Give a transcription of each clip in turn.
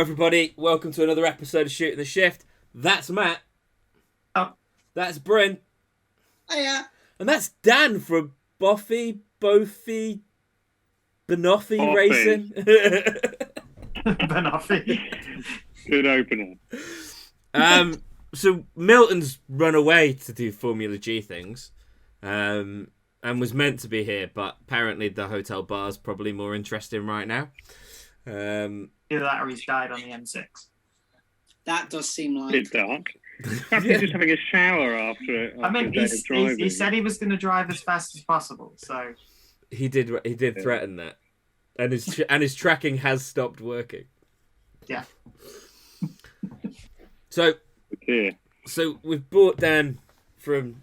everybody. Welcome to another episode of Shooting the Shift. That's Matt. Oh. That's Bryn. Hiya. And that's Dan from BOFI Racing. BOFI. Good opener. So Milton's run away to do Formula G things, and was meant to be here, but apparently the hotel bar's probably more interesting right now. Either that or he's died on the M6. That does seem like... Bit dark. Perhaps he's just having a shower after a day of driving. He said he was going to drive as fast as possible, so... He did threaten that. And his tracking has stopped working. Yeah. So Okay. So we've brought Dan from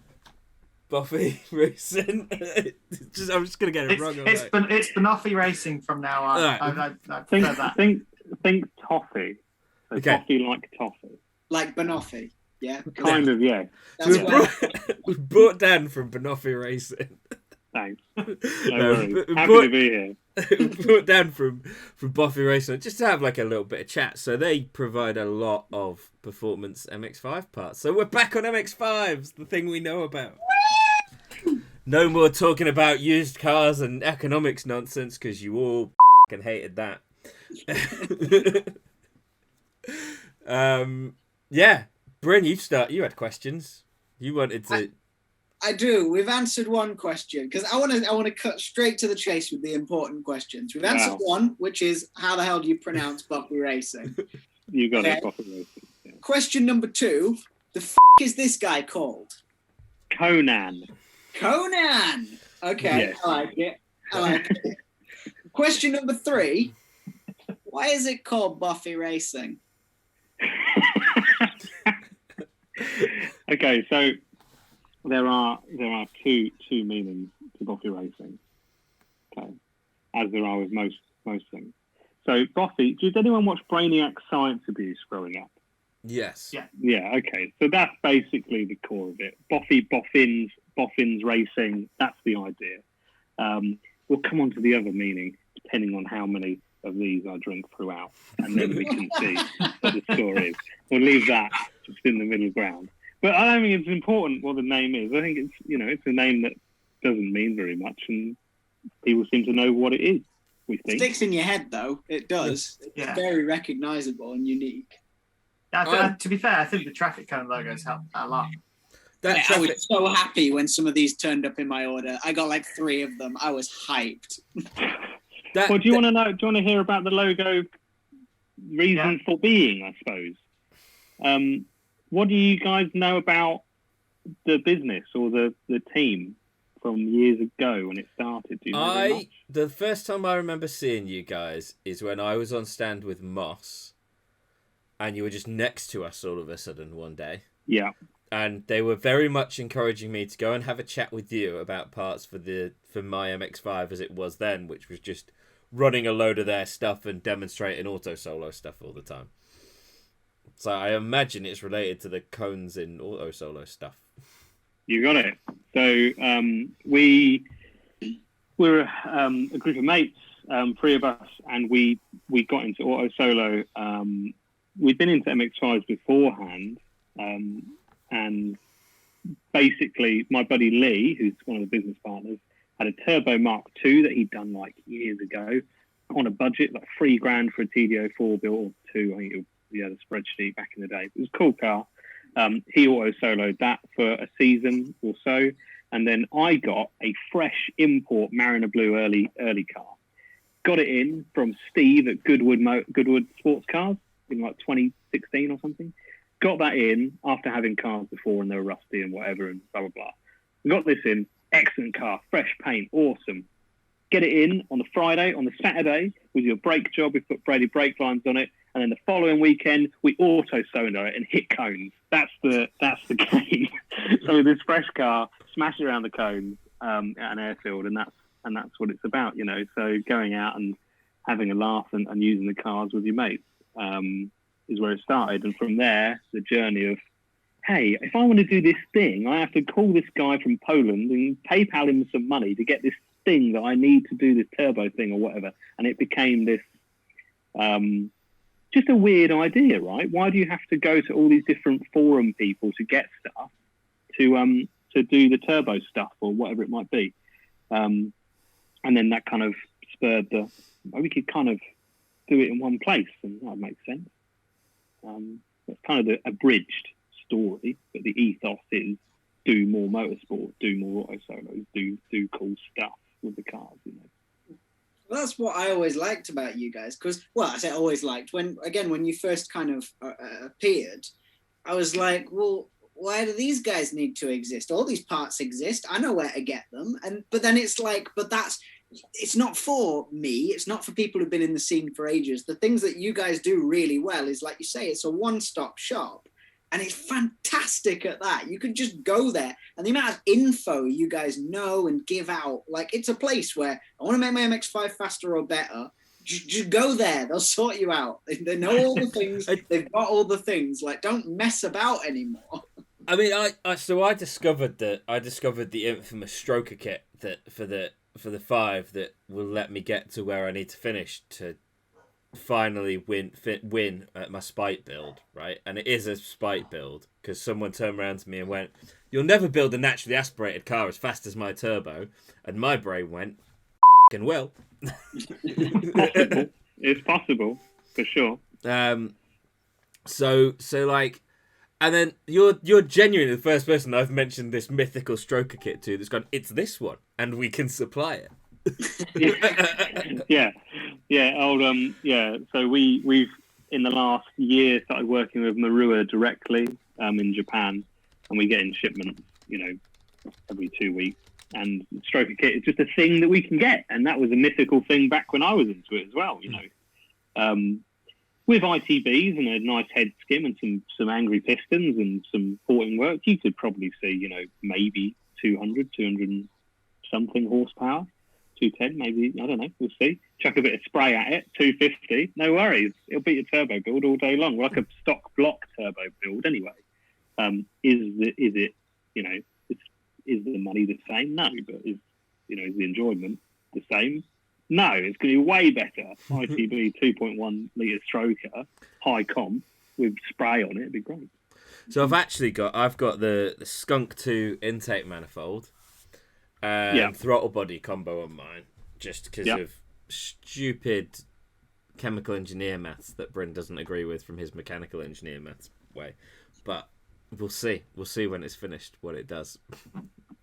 BOFI Racing. I'm just gonna get it wrong. It's BOFI Racing from now on. Right. I prefer that. Think toffee. So Okay. Toffee like toffee. Like Banoffee, yeah? Kind of, yeah. That's So what... we've brought Dan from BOFI Racing. Thanks. No No, worries. we Happy brought- to be here. We brought Dan from BOFI Racing just to have like a little bit of chat. So they provide a lot of performance MX5 parts. So we're back on MX5s, the thing we know about. No more talking about used cars and economics nonsense because you all fucking hated that. Yeah, Bryn, you start. You had questions. You wanted to. I do. We've answered one question because I want to cut straight to the chase with the important questions. We've answered one, which is how the hell do you pronounce BOFI Racing? You got Okay. it, Toffee Racing. Yeah. Question number 2: the is this guy called? Conan. Conan. Okay, Yes. I like it. Question number 3: why is it called BOFI Racing? Okay, so there are two meanings to BOFI Racing. Okay, as there are with most things. So BOFI, did anyone watch Brainiac Science Abuse growing up? Yes. Yeah. Yeah, okay. So that's basically the core of it. Boffins Racing, that's the idea. We'll come on to the other meaning, depending on how many of these I drink throughout, and then we can see what the score is. We'll leave that just in the middle ground. But I don't think it's important what the name is. I think it's a name that doesn't mean very much, and people seem to know what it is, we think. Sticks in your head, though. It does. Yeah. It's very recognisable and unique. To be fair, I think the traffic cone logos helped a lot. That I traffic, was so happy when some of these turned up in my order. I got like 3 of them. I was hyped. Well, do you want to know? Do you want to hear about the logo reason for being? I suppose. What do you guys know about the business or the team from years ago when it started? Do you know very much? The first time I remember seeing you guys is when I was on stand with Moss, and you were just next to us all of a sudden one day. Yeah. And they were very much encouraging me to go and have a chat with you about parts for my MX5 as it was then, which was just running a load of their stuff and demonstrating auto solo stuff all the time. So I imagine it's related to the cones in auto solo stuff. You got it. So we're a group of mates, 3 of us, and we got into auto solo. We'd been into MX5s beforehand, and basically my buddy Lee, who's one of the business partners, had a Turbo Mark II that he'd done like years ago on a budget, like $3,000 for a TD04 built 2. I think he had a spreadsheet back in the day. It was a cool car. He auto soloed that for a season or so, and then I got a fresh import Mariner Blue early car. Got it in from Steve at Goodwood Sports Cars in like 2016 or something. Got that in after having cars before and they were rusty and whatever and blah, blah, blah. We got this in. Excellent car. Fresh paint. Awesome. Get it in on the Friday. On the Saturday, we do a brake job. We put braided brake lines on it. And then the following weekend, we auto sonar it and hit cones. That's the game. So with this fresh car, smash it around the cones at an airfield, and that's what it's about, you know. So going out and having a laugh and using the cars with your mates is where it started. And from there, the journey of, hey, if I want to do this thing, I have to call this guy from Poland and PayPal him some money to get this thing that I need to do this turbo thing or whatever. And it became this just a weird idea, right? Why do you have to go to all these different forum people to get stuff to do the turbo stuff or whatever it might be? And then that kind of spurred we could kind of do it in one place, and that makes sense. That's kind of the abridged story, but the ethos is do more motorsport, do more auto solos, do cool stuff with the cars, you know. Well, that's what I always liked about you guys, because, well, I say always liked, when you first kind of appeared, I was like, well, why do these guys need to exist? All these parts exist. I know where to get them. But then it's like, it's not for me. It's not for people who've been in the scene for ages. The things that you guys do really well is, like you say, it's a one-stop shop. And it's fantastic at that. You can just go there. And the amount of info you guys know and give out, like, it's a place where I want to make my MX5 faster or better. Just go there. They'll sort you out. They know all the things. They've got all the things. Like, don't mess about anymore. I mean, I discovered the infamous stroker kit that for the 5 that will let me get to where I need to finish to finally win at my spite build, right? And it is a spite build because someone turned around to me and went, "You'll never build a naturally aspirated car as fast as my turbo," and my brain went, "F***ing will." It's possible for sure. So like. And then you're genuinely the first person I've mentioned this mythical stroker kit to that's gone, "It's this one, and we can supply it." Yeah. So we've in the last year started working with Marua directly in Japan, and we get in shipments, you know, every 2 weeks. And stroker kit is just a thing that we can get, and that was a mythical thing back when I was into it as well, you know. With ITBs and a nice head skim and some angry pistons and some porting work, you could probably see, you know, maybe 200 and something horsepower, 210, maybe, I don't know, we'll see. Chuck a bit of spray at it, 250, no worries. It'll beat a turbo build all day long, like a stock block turbo build anyway. Is it, you know, is the money the same? No, but is the enjoyment the same? No, it's going to be way better. ITB 2.1 litre stroker, high comp with spray on it. It'd be great. So I've got the Skunk 2 intake manifold and throttle body combo on mine, just because of stupid chemical engineer maths that Bryn doesn't agree with from his mechanical engineer maths way. But we'll see. We'll see when it's finished what it does.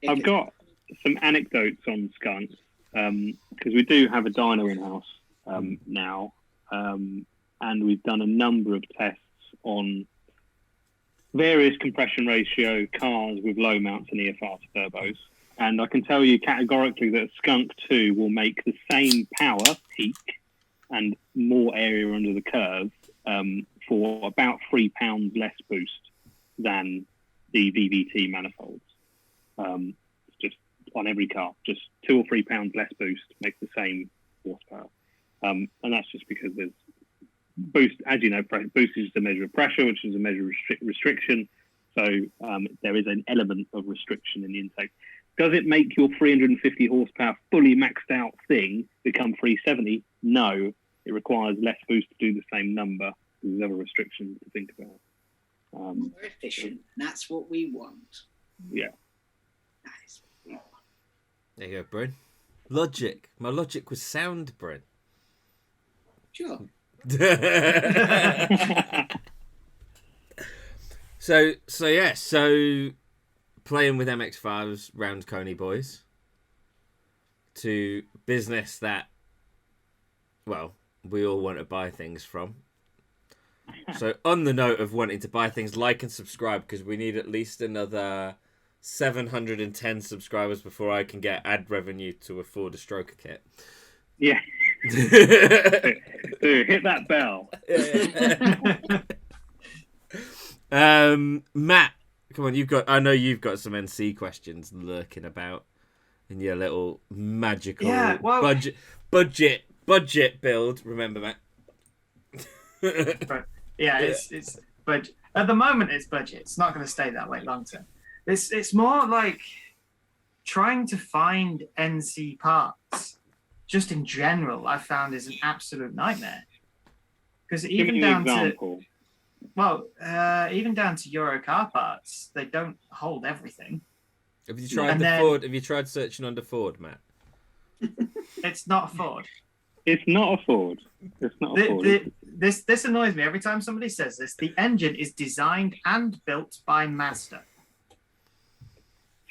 I've got some anecdotes on Skunks. Because we do have a dyno in-house now, and we've done a number of tests on various compression ratio cars with low mounts and EFR turbos, and I can tell you categorically that Skunk 2 will make the same power peak and more area under the curve for about £3 less boost than the VVT manifolds. On every car, just £2 or £3 less boost makes the same horsepower, and that's just because there's boost. As you know, boost is just a measure of pressure, which is a measure of restriction. So there is an element of restriction in the intake. Does it make your 350 horsepower fully maxed out thing become 370? No, it requires less boost to do the same number. There's other restrictions to think about. More efficient. That's what we want. Yeah. Nice. There you go, Bryn. Logic. My logic was sound, Bryn. Sure. So playing with MX5s round Coney boys to business that, well, we all want to buy things from. So on the note of wanting to buy things, like and subscribe, because we need at least another 710 subscribers before I can get ad revenue to afford a stroker kit. Yeah. Dude, hit that bell. Matt, come on, I know you've got some NC questions lurking about in your little magical budget build. Remember, Matt? But yeah, it's budget. At the moment, it's budget. It's not going to stay that way long term. It's more like trying to find NC parts, just in general, I found is an absolute nightmare. Because Give even me an down to example. even down to Euro car parts, they don't hold everything. Have you tried And the then- Ford? Have you tried searching under Ford, Matt? It's not a Ford. It's not a Ford. It's not a Ford. This annoys me every time somebody says this. The engine is designed and built by Mazda.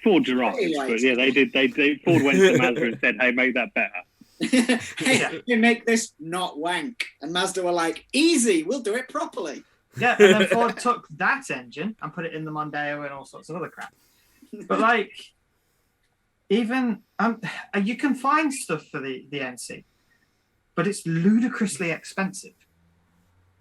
Ford derived, but yeah, they did. Ford went to Mazda and said, "Hey, make that better." Hey, you make this not wank. And Mazda were like, easy, we'll do it properly. Yeah, and then Ford took that engine and put it in the Mondeo and all sorts of other crap. But like, even you can find stuff for the NC, but it's ludicrously expensive.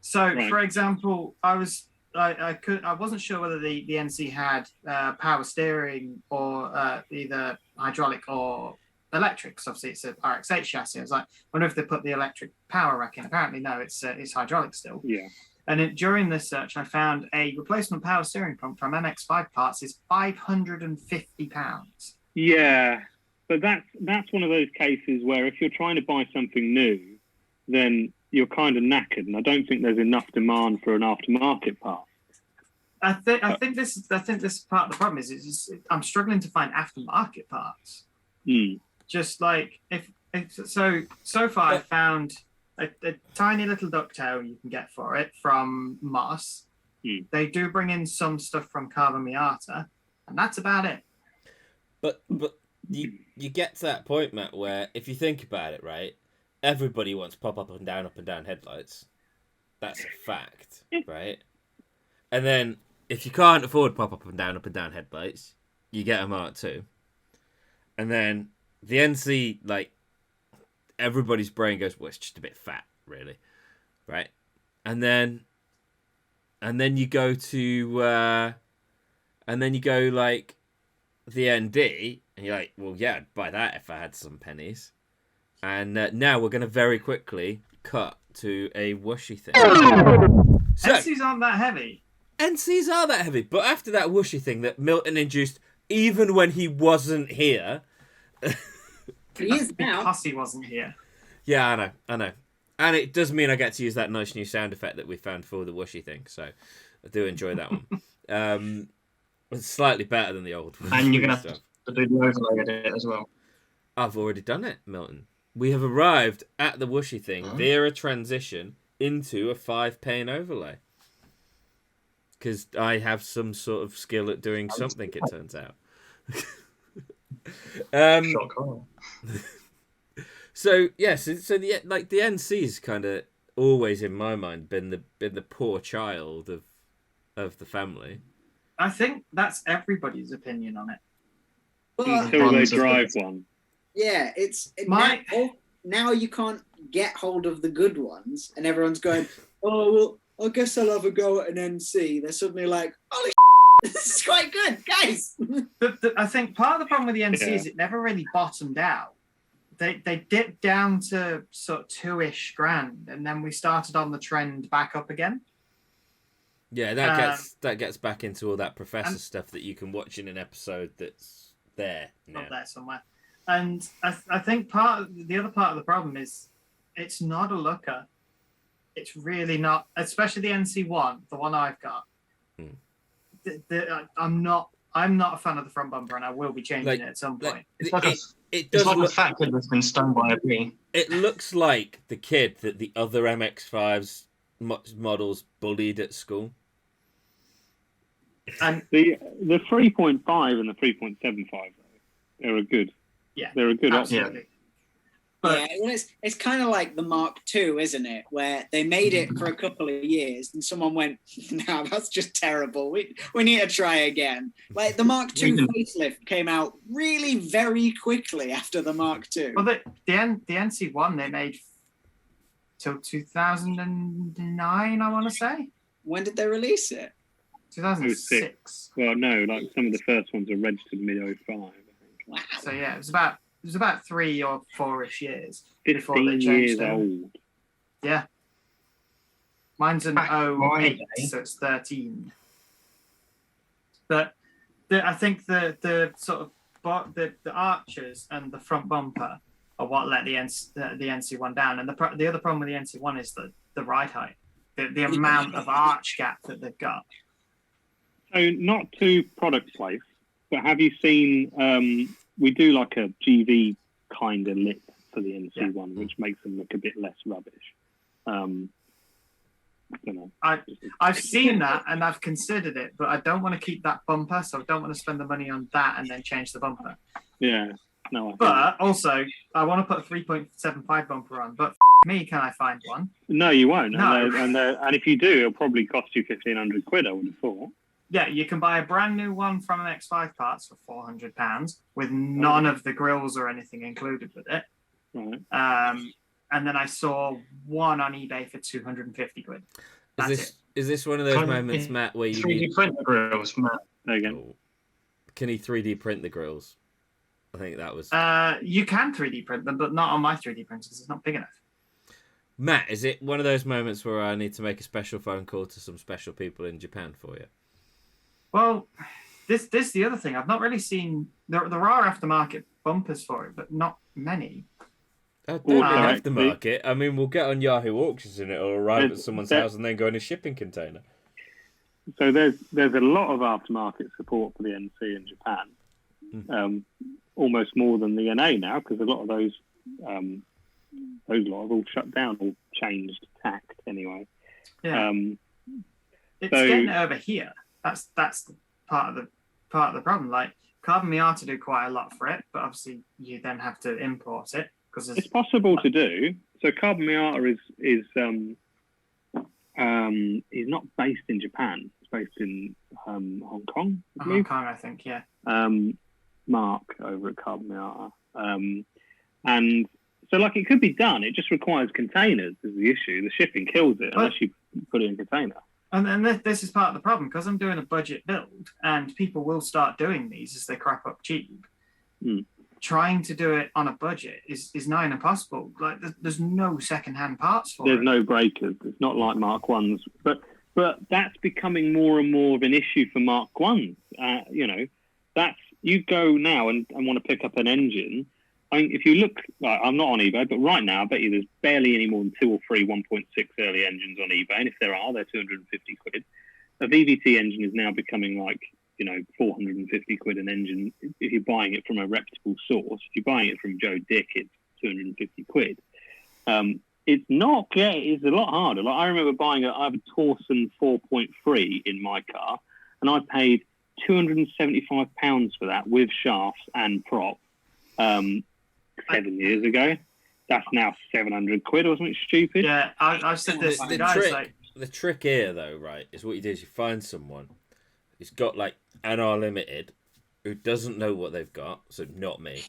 So, Right. for example, I wasn't sure whether the NC had power steering or either hydraulic or electric. Because obviously it's a RX-8 chassis. I was like, I wonder if they put the electric power rack in. Apparently, no, it's hydraulic still. Yeah. And during this search, I found a replacement power steering pump from MX5 parts is £550. Yeah, but that's one of those cases where if you're trying to buy something new, then you're kind of knackered, and I don't think there's enough demand for an aftermarket part. I think this part of the problem is I'm struggling to find aftermarket parts. Just like so far I found a tiny little ducktail you can get for it from Moss. They do bring in some stuff from Carver Miata, and that's about it. But you get to that point, Matt, where if you think about it, right, everybody wants pop up and down headlights. That's a fact, right? And then if you can't afford pop up and down headlights, you get a Mark II. And then the NC, like, everybody's brain goes, well, it's just a bit fat, really, right? And then you go to like the ND, and you're like, well, yeah, I'd buy that if I had some pennies. And now we're going to very quickly cut to a whooshy thing. So, NCs aren't that heavy. NCs are that heavy, but after that whooshy thing that Milton induced, even when he wasn't here. He is now. Because he wasn't here. Yeah, I know. And it does mean I get to use that nice new sound effect that we found for the whooshy thing, so I do enjoy that one. It's slightly better than the old one. And you're going to have to do the overlay edit as well. I've already done it, Milton. We have arrived at the whooshy thing via a transition into a 5-pane overlay. Because I have some sort of skill at doing something, it turns out. So yes, so the NC's kind of always in my mind been the poor child of the family. I think that's everybody's opinion on it. But, Until they drive one. yeah, now you can't get hold of the good ones, and everyone's going, oh, well, I guess I'll have a go at an NC. They're suddenly like, holy this is quite good, guys. I think part of the problem with the NC is it never really bottomed out. They dipped down to sort of $2-ish grand, and then we started on the trend back up again. Yeah, that gets back into all that professor stuff that you can watch in an episode that's there now. Up there somewhere. And I think the other part of the problem is it's not a looker. It's really not, especially the NC1, the one I've got. I'm not a fan of the front bumper, and I will be changing it at some point. It's like a fat kid that's been stung by a bee. It looks like the kid that the other MX5's models bullied at school. And the 3.5 and the 3.75, they're a good. Yeah, they're a good option. absolutely. But well, it's kind of like the Mark II, isn't it? Where they made it for a couple of years, and someone went, "No, that's just terrible. We need to try again." Like the Mark II facelift came out really very quickly after the Mark II. Well, the NC1 they made till 2009, I want to say. When did they release it? 2006. Well, no, like some of the first ones are registered mid-05, I think. Wow. So yeah, it was about 3 or 4-ish years before they 15 changed years them. old. Yeah. Mine's an Back in my 08, day. so it's 13. But I think the sort of the archers and the front bumper are what let the NC1 down. And the other problem with the NC1 is the ride height. the amount of arch gap that they've got. So not to product place, but have you seen? We do like a GV kind of lip for the NC one, which makes them look a bit less rubbish. You know, I've seen that and I've considered it, but I don't want to keep that bumper, so I don't want to spend the money on that and then change the bumper. Yeah, no. But also, I want to put a 3.75 bumper on. But me, can I find one? No, you won't. No. And if you do, it'll probably cost you 1,500 quid. I would have thought. Yeah, you can buy a brand new one from MX5 Parts for £400 with none of the grills or anything included with it. Right. And then I saw one on eBay for 250 quid. Is this one of those moments, Matt, where you 3D print the grills, Matt? There you go. Can he 3D print the grills? I think that was. You can 3D print them, but not on my 3D printers. It's not big enough. Matt, is it one of those moments where I need to make a special phone call to some special people in Japan for you? Well, this is the other thing. I've not really seen. There are aftermarket bumpers for it, but not many. Oh, don't have to market. I mean, we'll get on Yahoo Auctions and it'll arrive at someone's house and then go in a shipping container. So there's a lot of aftermarket support for the NC in Japan, almost more than the NA now, because a lot of those lot have all shut down or changed tact anyway. Yeah, it's getting it over here. That's the part of the problem. Like Carbon Miata do quite a lot for it, but obviously you then have to import it. It's possible to do. So Carbon Miata is not based in Japan. It's based in Hong Kong, I believe. Hong Kong, I think, yeah. Mark over at Carbon Miata. And so, like, it could be done. It just requires containers is the issue. The shipping kills it unless you put it in a container. And this is part of the problem, because I'm doing a budget build, and people will start doing these as they crop up cheap. Trying to do it on a budget is nigh impossible. Like there's no second-hand parts for it. There's no breakers. It's not like Mark 1s. But that's becoming more and more of an issue for Mark 1s. You know, that's you go now and want to pick up an engine. I mean, if you look, like, I'm not on eBay, but right now I bet you there's barely any more than 2 or 3 1.6 early engines on eBay. And if there are, they're 250 quid. A VVT engine is now becoming like, you know, 450 quid an engine if you're buying it from a reputable source. If you're buying it from Joe Dick, it's 250 quid. It's a lot harder. Like I remember I have a Torsen 4.3 in my car, and I paid £275 for that with shafts and prop 7 years ago. That's now 700 quid or something stupid. Yeah, I've said this to the guys. The trick here, though, right, is what you do is you find someone who's got like NR Limited, who doesn't know what they've got, so not me,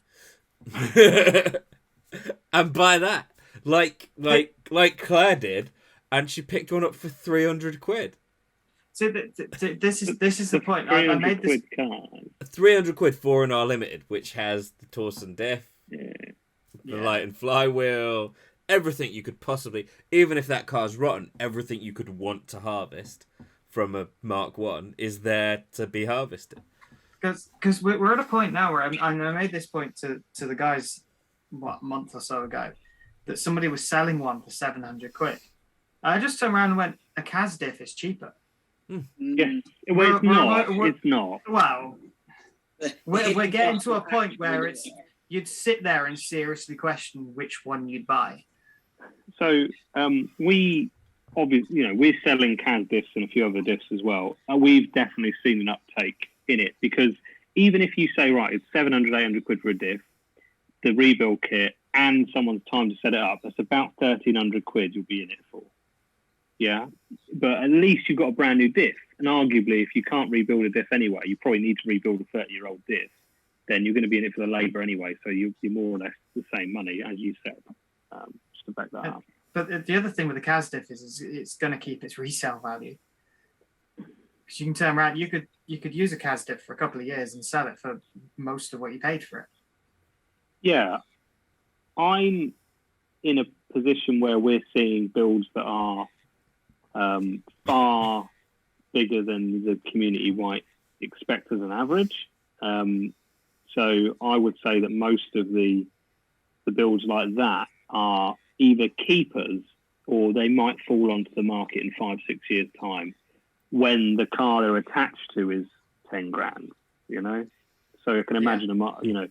and buy that, like Claire did, and she picked one up for 300 quid. So this is the point. I made this 300 quid for an R Limited, which has the Torsen diff, the light and flywheel, everything you could possibly, even if that car's rotten, everything you could want to harvest from a Mark 1 is there to be harvested. Because we're at a point now where I made this point to the guys, a month or so ago, that somebody was selling one for 700 quid. I just turned around and went, a CAS diff is cheaper. Yeah, well, it's not. Well, we're getting to a point where you'd sit there and seriously question which one you'd buy. So we obviously, you know, we're selling CAS diffs and a few other diffs as well. We've definitely seen an uptake in it, because even if you say, right, it's 700, 800 quid for a diff, the rebuild kit and someone's time to set it up, that's about 1,300 quid you'll be in it for. Yeah, but at least you've got a brand new diff. And arguably, if you can't rebuild a diff anyway, you probably need to rebuild a 30-year-old diff. Then you're going to be in it for the labour anyway, so you're more or less the same money, as you said, just to back that up. But the other thing with the CAS diff is it's going to keep its resale value. Because you can turn around, you could use a CAS diff for a couple of years and sell it for most of what you paid for it. Yeah, I'm in a position where we're seeing builds that are far bigger than the community might expect as an average. So I would say that most of the builds like that are either keepers or they might fall onto the market in 5-6 years' time when the car they're attached to is 10 grand, you know? So I can imagine, you know,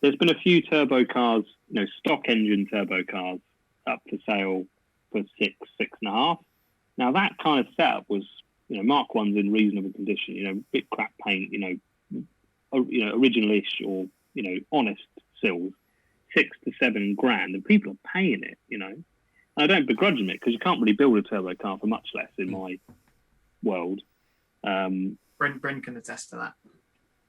there's been a few turbo cars, you know, stock engine turbo cars up for sale for 6.5. Now that kind of setup was, you know, Mark 1's in reasonable condition, you know, bit crap paint, you know, original-ish or, you know, honest sills, 6 to 7 grand, and people are paying it, you know. And I don't begrudge them it, because you can't really build a turbo car for much less in my world. Bryn can attest to that.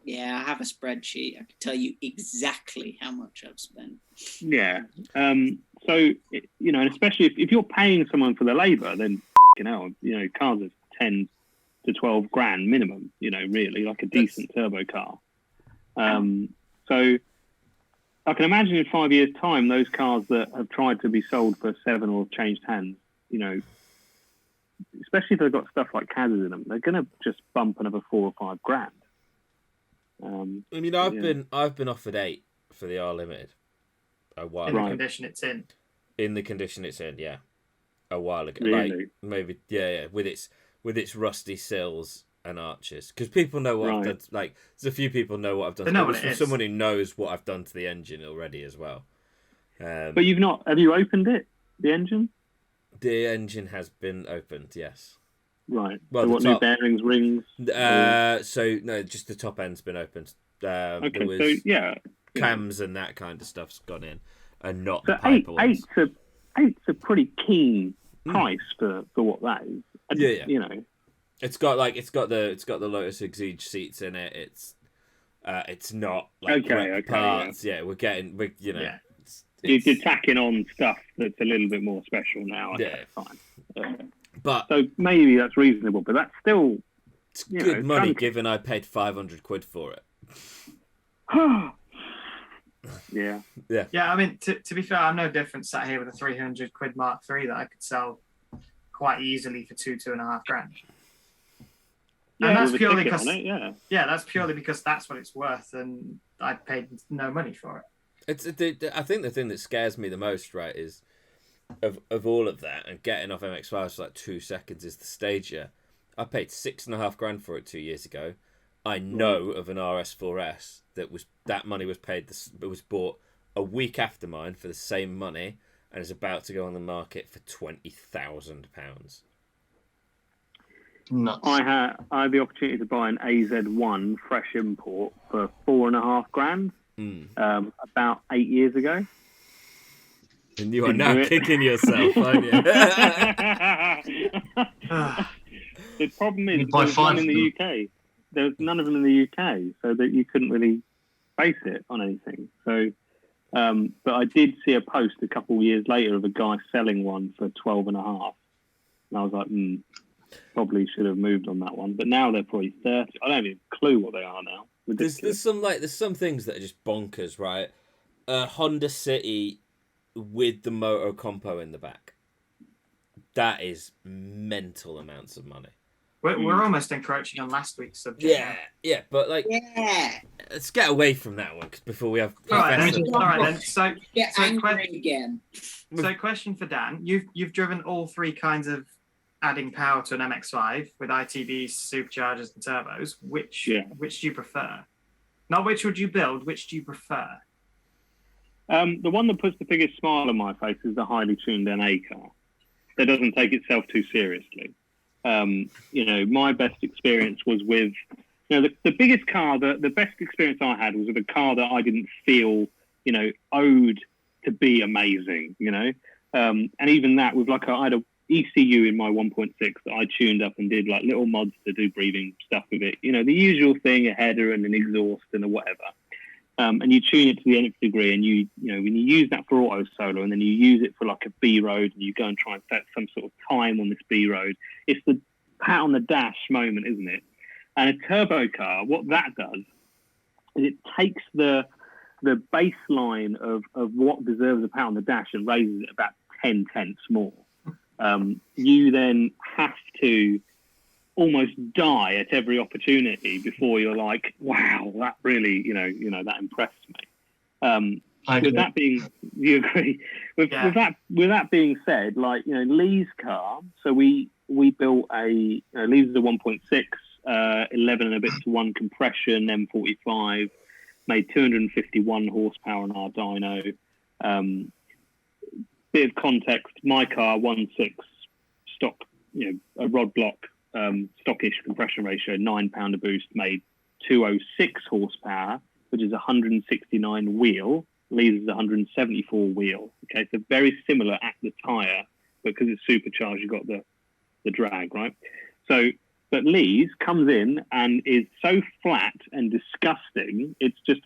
Yeah, I have a spreadsheet. I can tell you exactly how much I've spent. Yeah. So, you know, and especially if you're paying someone for the labour, then, you know, cars are 10 to 12 grand minimum, you know, really, like a decent turbo car. So I can imagine in 5 years' time, those cars that have tried to be sold for 7 or have changed hands, you know, especially if they've got stuff like Kazas in them, they're going to just bump another 4 or 5 grand. I mean, I've been offered 8 for the R Limited a while in ago. the condition it's in. In the condition it's in, yeah, a while ago. Really? Like maybe, yeah, with its rusty sills and arches, because people know what I've done. Like, there's a few people know what I've done. They know what it is. Someone who knows what I've done to the engine already as well. But you've not? Have you opened it? The engine? The engine has been opened, yes. Right. Well, so what new bearings, rings? So no, just the top end's been opened. Okay, there was so yeah, cams and that kind of stuff's gone in, and not so the piper ones. Eight's a pretty keen price for what that is. Yeah. You know, it's got the Lotus Exige seats in it. It's not like parts. Yeah, we're you know. Yeah. You're tacking on stuff that's a little bit more special now. Okay, Yeah, fine. But so maybe that's reasonable, but that's still it's good money given I paid 500 quid for it. Yeah. I mean, to be fair, I'm no different sat here with a 300 quid Mark III that I could sell quite easily for 2.5 grand. And that's purely because that's purely because that's what it's worth, and I paid no money for it. I think the thing that scares me the most, right, is of all of that and getting off MX5 for like 2 seconds is the Stagia. I paid 6.5 grand for it 2 years ago. I know of an RS4S that money was paid. It was bought a week after mine for the same money and is about to go on the market for £20,000. Nuts. I had the opportunity to buy an AZ1 fresh import for 4.5 grand. About 8 years ago. And you are now kicking yourself, aren't you? The problem is there's none in the UK. There's none of them in the UK, so that you couldn't really base it on anything. So, but I did see a post a couple of years later of a guy selling one for 12.5, and I was like, probably should have moved on that one. But now they're probably 30. I don't even clue what they are now. There's some things that are just bonkers, right? A Honda City with the Moto Compo in the back. That is mental amounts of money. We're almost encroaching on last week's subject. Yeah, but like, let's get away from that one before we have. All right then. So get angry again. So, question for Dan: You've driven all 3 kinds of adding power to an MX5 with ITBs, superchargers, and turbos. Which do you prefer? Not which would you build. Which do you prefer? The one that puts the biggest smile on my face is the highly tuned NA car. That doesn't take itself too seriously. You know, my best experience was with, you know, the biggest car, the best experience I had was with a car that I didn't feel, you know, owed to be amazing, you know. And even that with I had a ECU in my 1.6 that I tuned up and did like little mods to do breathing stuff with it. You know, the usual thing, a header and an exhaust and a whatever. And you tune it to the nth degree, and you know, when you use that for auto solo, and then you use it for like a B road, and you go and try and set some sort of time on this B road, it's the pat on the dash moment, isn't it? And a turbo car, what that does is it takes the baseline of what deserves a pat on the dash and raises it about 10 tenths more. You then have to almost die at every opportunity before you're like, wow, that really, you know, that impressed me. with that being, you agree? With that being said, like, you know, Lee's car. So we built Lee's is a 1.6, 11 and a bit to 1 compression M45, made 251 horsepower on our dyno. Bit of context: my car 1.6 stock, you know, a rod block, stockish compression ratio, 9 pound a boost, made 206 horsepower, which is 169 wheel. Lee's is 174 wheel. Okay, so very similar at the tyre, but because it's supercharged, you've got the drag, right? So, but Lee's comes in and is so flat and disgusting. It's just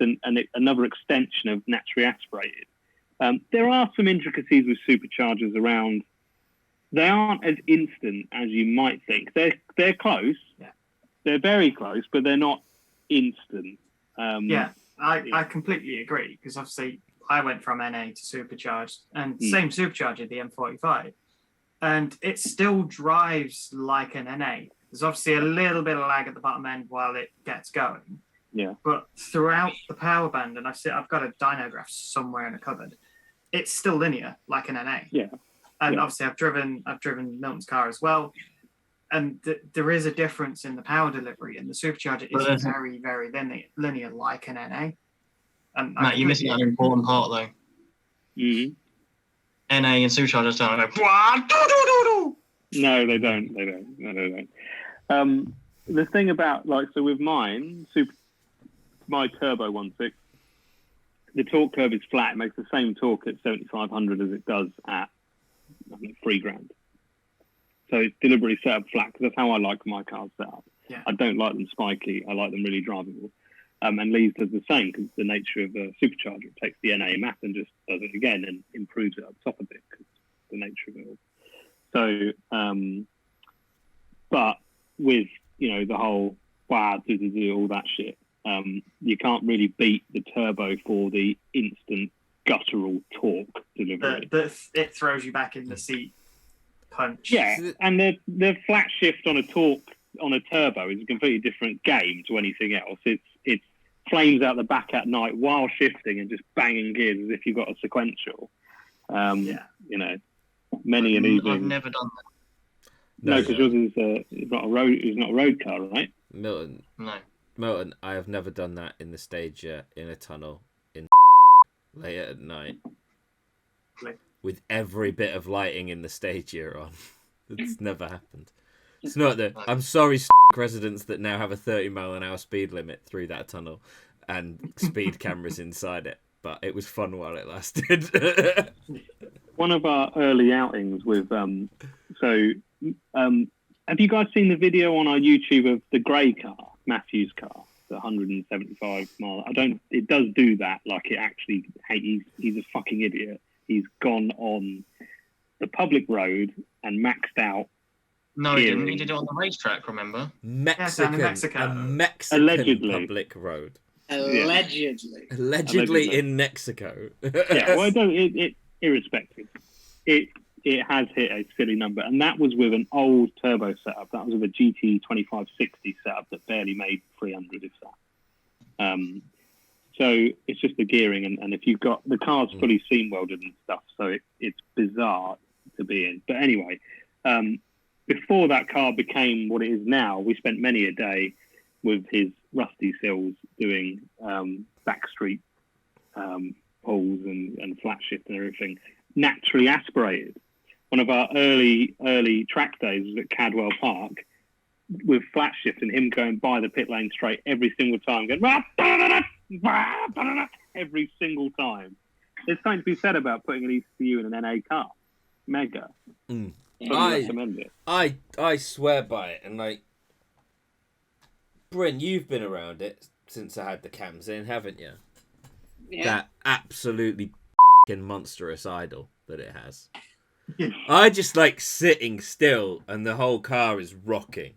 another extension of naturally aspirated. There are some intricacies with superchargers around. They aren't as instant as you might think. They're close. Yeah. They're very close, but they're not instant. I completely agree, because obviously I went from NA to supercharged, and same supercharger, the M45, and it still drives like an NA. There's obviously a little bit of lag at the bottom end while it gets going. Yeah. But throughout the power band, and I've got a dyno graph somewhere in a cupboard, it's still linear like an NA. Yeah. And obviously I've driven Milton's car as well, and there is a difference in the power delivery, and the supercharger is very, very linear like an NA. And Matt, you're missing out an important part though. Mm-hmm. NA and superchargers don't go. No, they don't. No, they don't. The thing about, like, so with my turbo 1.6, the torque curve is flat. It makes the same torque at 7,500 as it does at, I think, 3 grand. So it's deliberately set up flat, because that's how I like my cars set up. Yeah. I don't like them spiky. I like them really drivable. And Lee's does the same, because the nature of a supercharger. It takes the NA math and just does it again and improves it up top a bit, because the nature of it all. So, but with, you know, the whole all that shit, you can't really beat the turbo for the instant guttural torque delivery. It throws you back in the seat punch. Yeah, and the flat shift on a turbo is a completely different game to anything else. It's flames out the back at night while shifting and just banging gears as if you've got a sequential. You know, many an evening. I've never done that. No, because yours is not a road car, right? Milton. No. Milton, I have never done that in the stage yet, in a tunnel, in late at night, with every bit of lighting in the stage you're on. It's never happened. It's not that. I'm sorry, residents that now have a 30-mile-an-hour speed limit through that tunnel and speed cameras inside it, but it was fun while it lasted. One of our early outings with have you guys seen the video on our YouTube of the grey car, Matthew's car, the 175 mile? It does do that. Like, it actually, he's a fucking idiot. He's gone on the public road and maxed out. No, he didn't. He did it on the racetrack, remember? Mexico. Allegedly. Public road. Allegedly in Mexico. Yeah, well, irrespective. It has hit a silly number, and that was with an old turbo setup. That was with a GT 2560 setup that barely made 300, if that. So it's just the gearing, and if you've got the car's fully seam welded and stuff, so it's bizarre to be in. But anyway, before that car became what it is now, we spent many a day with his rusty sills doing backstreet pulls and flat shift and everything, naturally aspirated. One of our early track days was at Cadwell Park with flat shift and him going by the pit lane straight every single time, going every single time. There's something to be said about putting an ECU in an NA car. Mega. I recommend it. I swear by it, and like, Bryn, you've been around it since I had the cams in, haven't you? Yeah. That absolutely monstrous idle that it has. I just like sitting still, and the whole car is rocking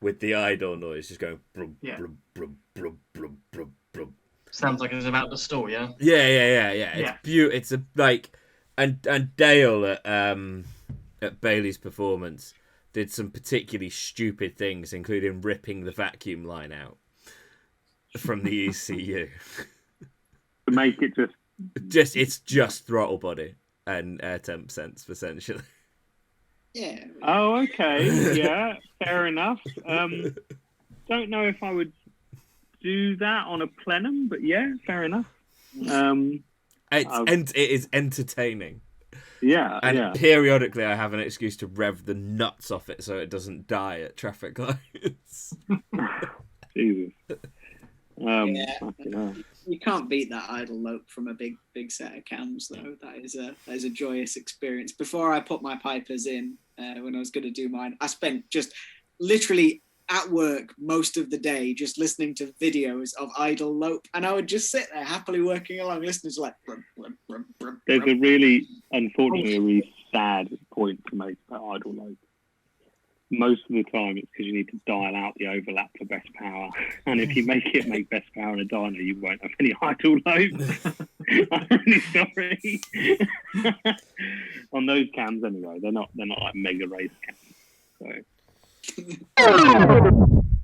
with the idle noise, just going brum, brum, brum, brum, brum, brum, brum. Sounds like it's about to stall, yeah? Yeah. It's beautiful. It's a like, and Dale at Bailey's Performance did some particularly stupid things, including ripping the vacuum line out from the ECU to make it just It's just throttle body and air temp sense, essentially. Yeah. Oh, okay. Yeah, fair enough. Don't know if I would do that on a plenum, but yeah, fair enough. It is entertaining. Yeah, and periodically I have an excuse to rev the nuts off it so it doesn't die at traffic lights. Jesus. You can't beat that idle lope from a big set of cams, though. That is a joyous experience. Before I put my Pipers in, when I was going to do mine, I spent just literally at work most of the day just listening to videos of idle lope, and I would just sit there happily working along, listening to like. There's a really, unfortunately, a really sad point to make about idle lope. Most of the time, it's because you need to dial out the overlap for best power, and if you make best power in a dyno, you won't have any idle lope. I'm really sorry. On those cams, anyway, they're not like mega race cams. So.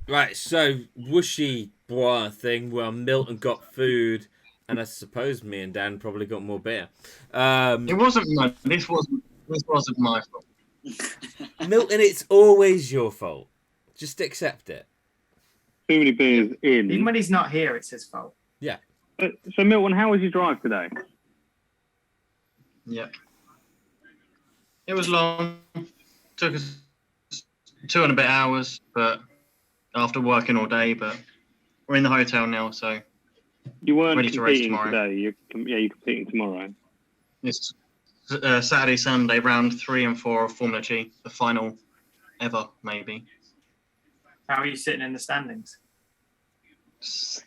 Right, so whooshy bois thing. Well, Milton got food, and I suppose me and Dan probably got more beer. It wasn't my. This wasn't my fault. Milton, it's always your fault. Just accept it. Too many beers in. Even when he's not here, it's his fault. Yeah. So Milton, how was your drive today? Yeah. It was long. Took us 2 and a bit hours, but after working all day. But we're in the hotel now, so you weren't ready to race competing tomorrow. Today. You're competing tomorrow. It's Saturday, Sunday, round 3 and 4 of Formula G, the final ever, maybe. How are you sitting in the standings?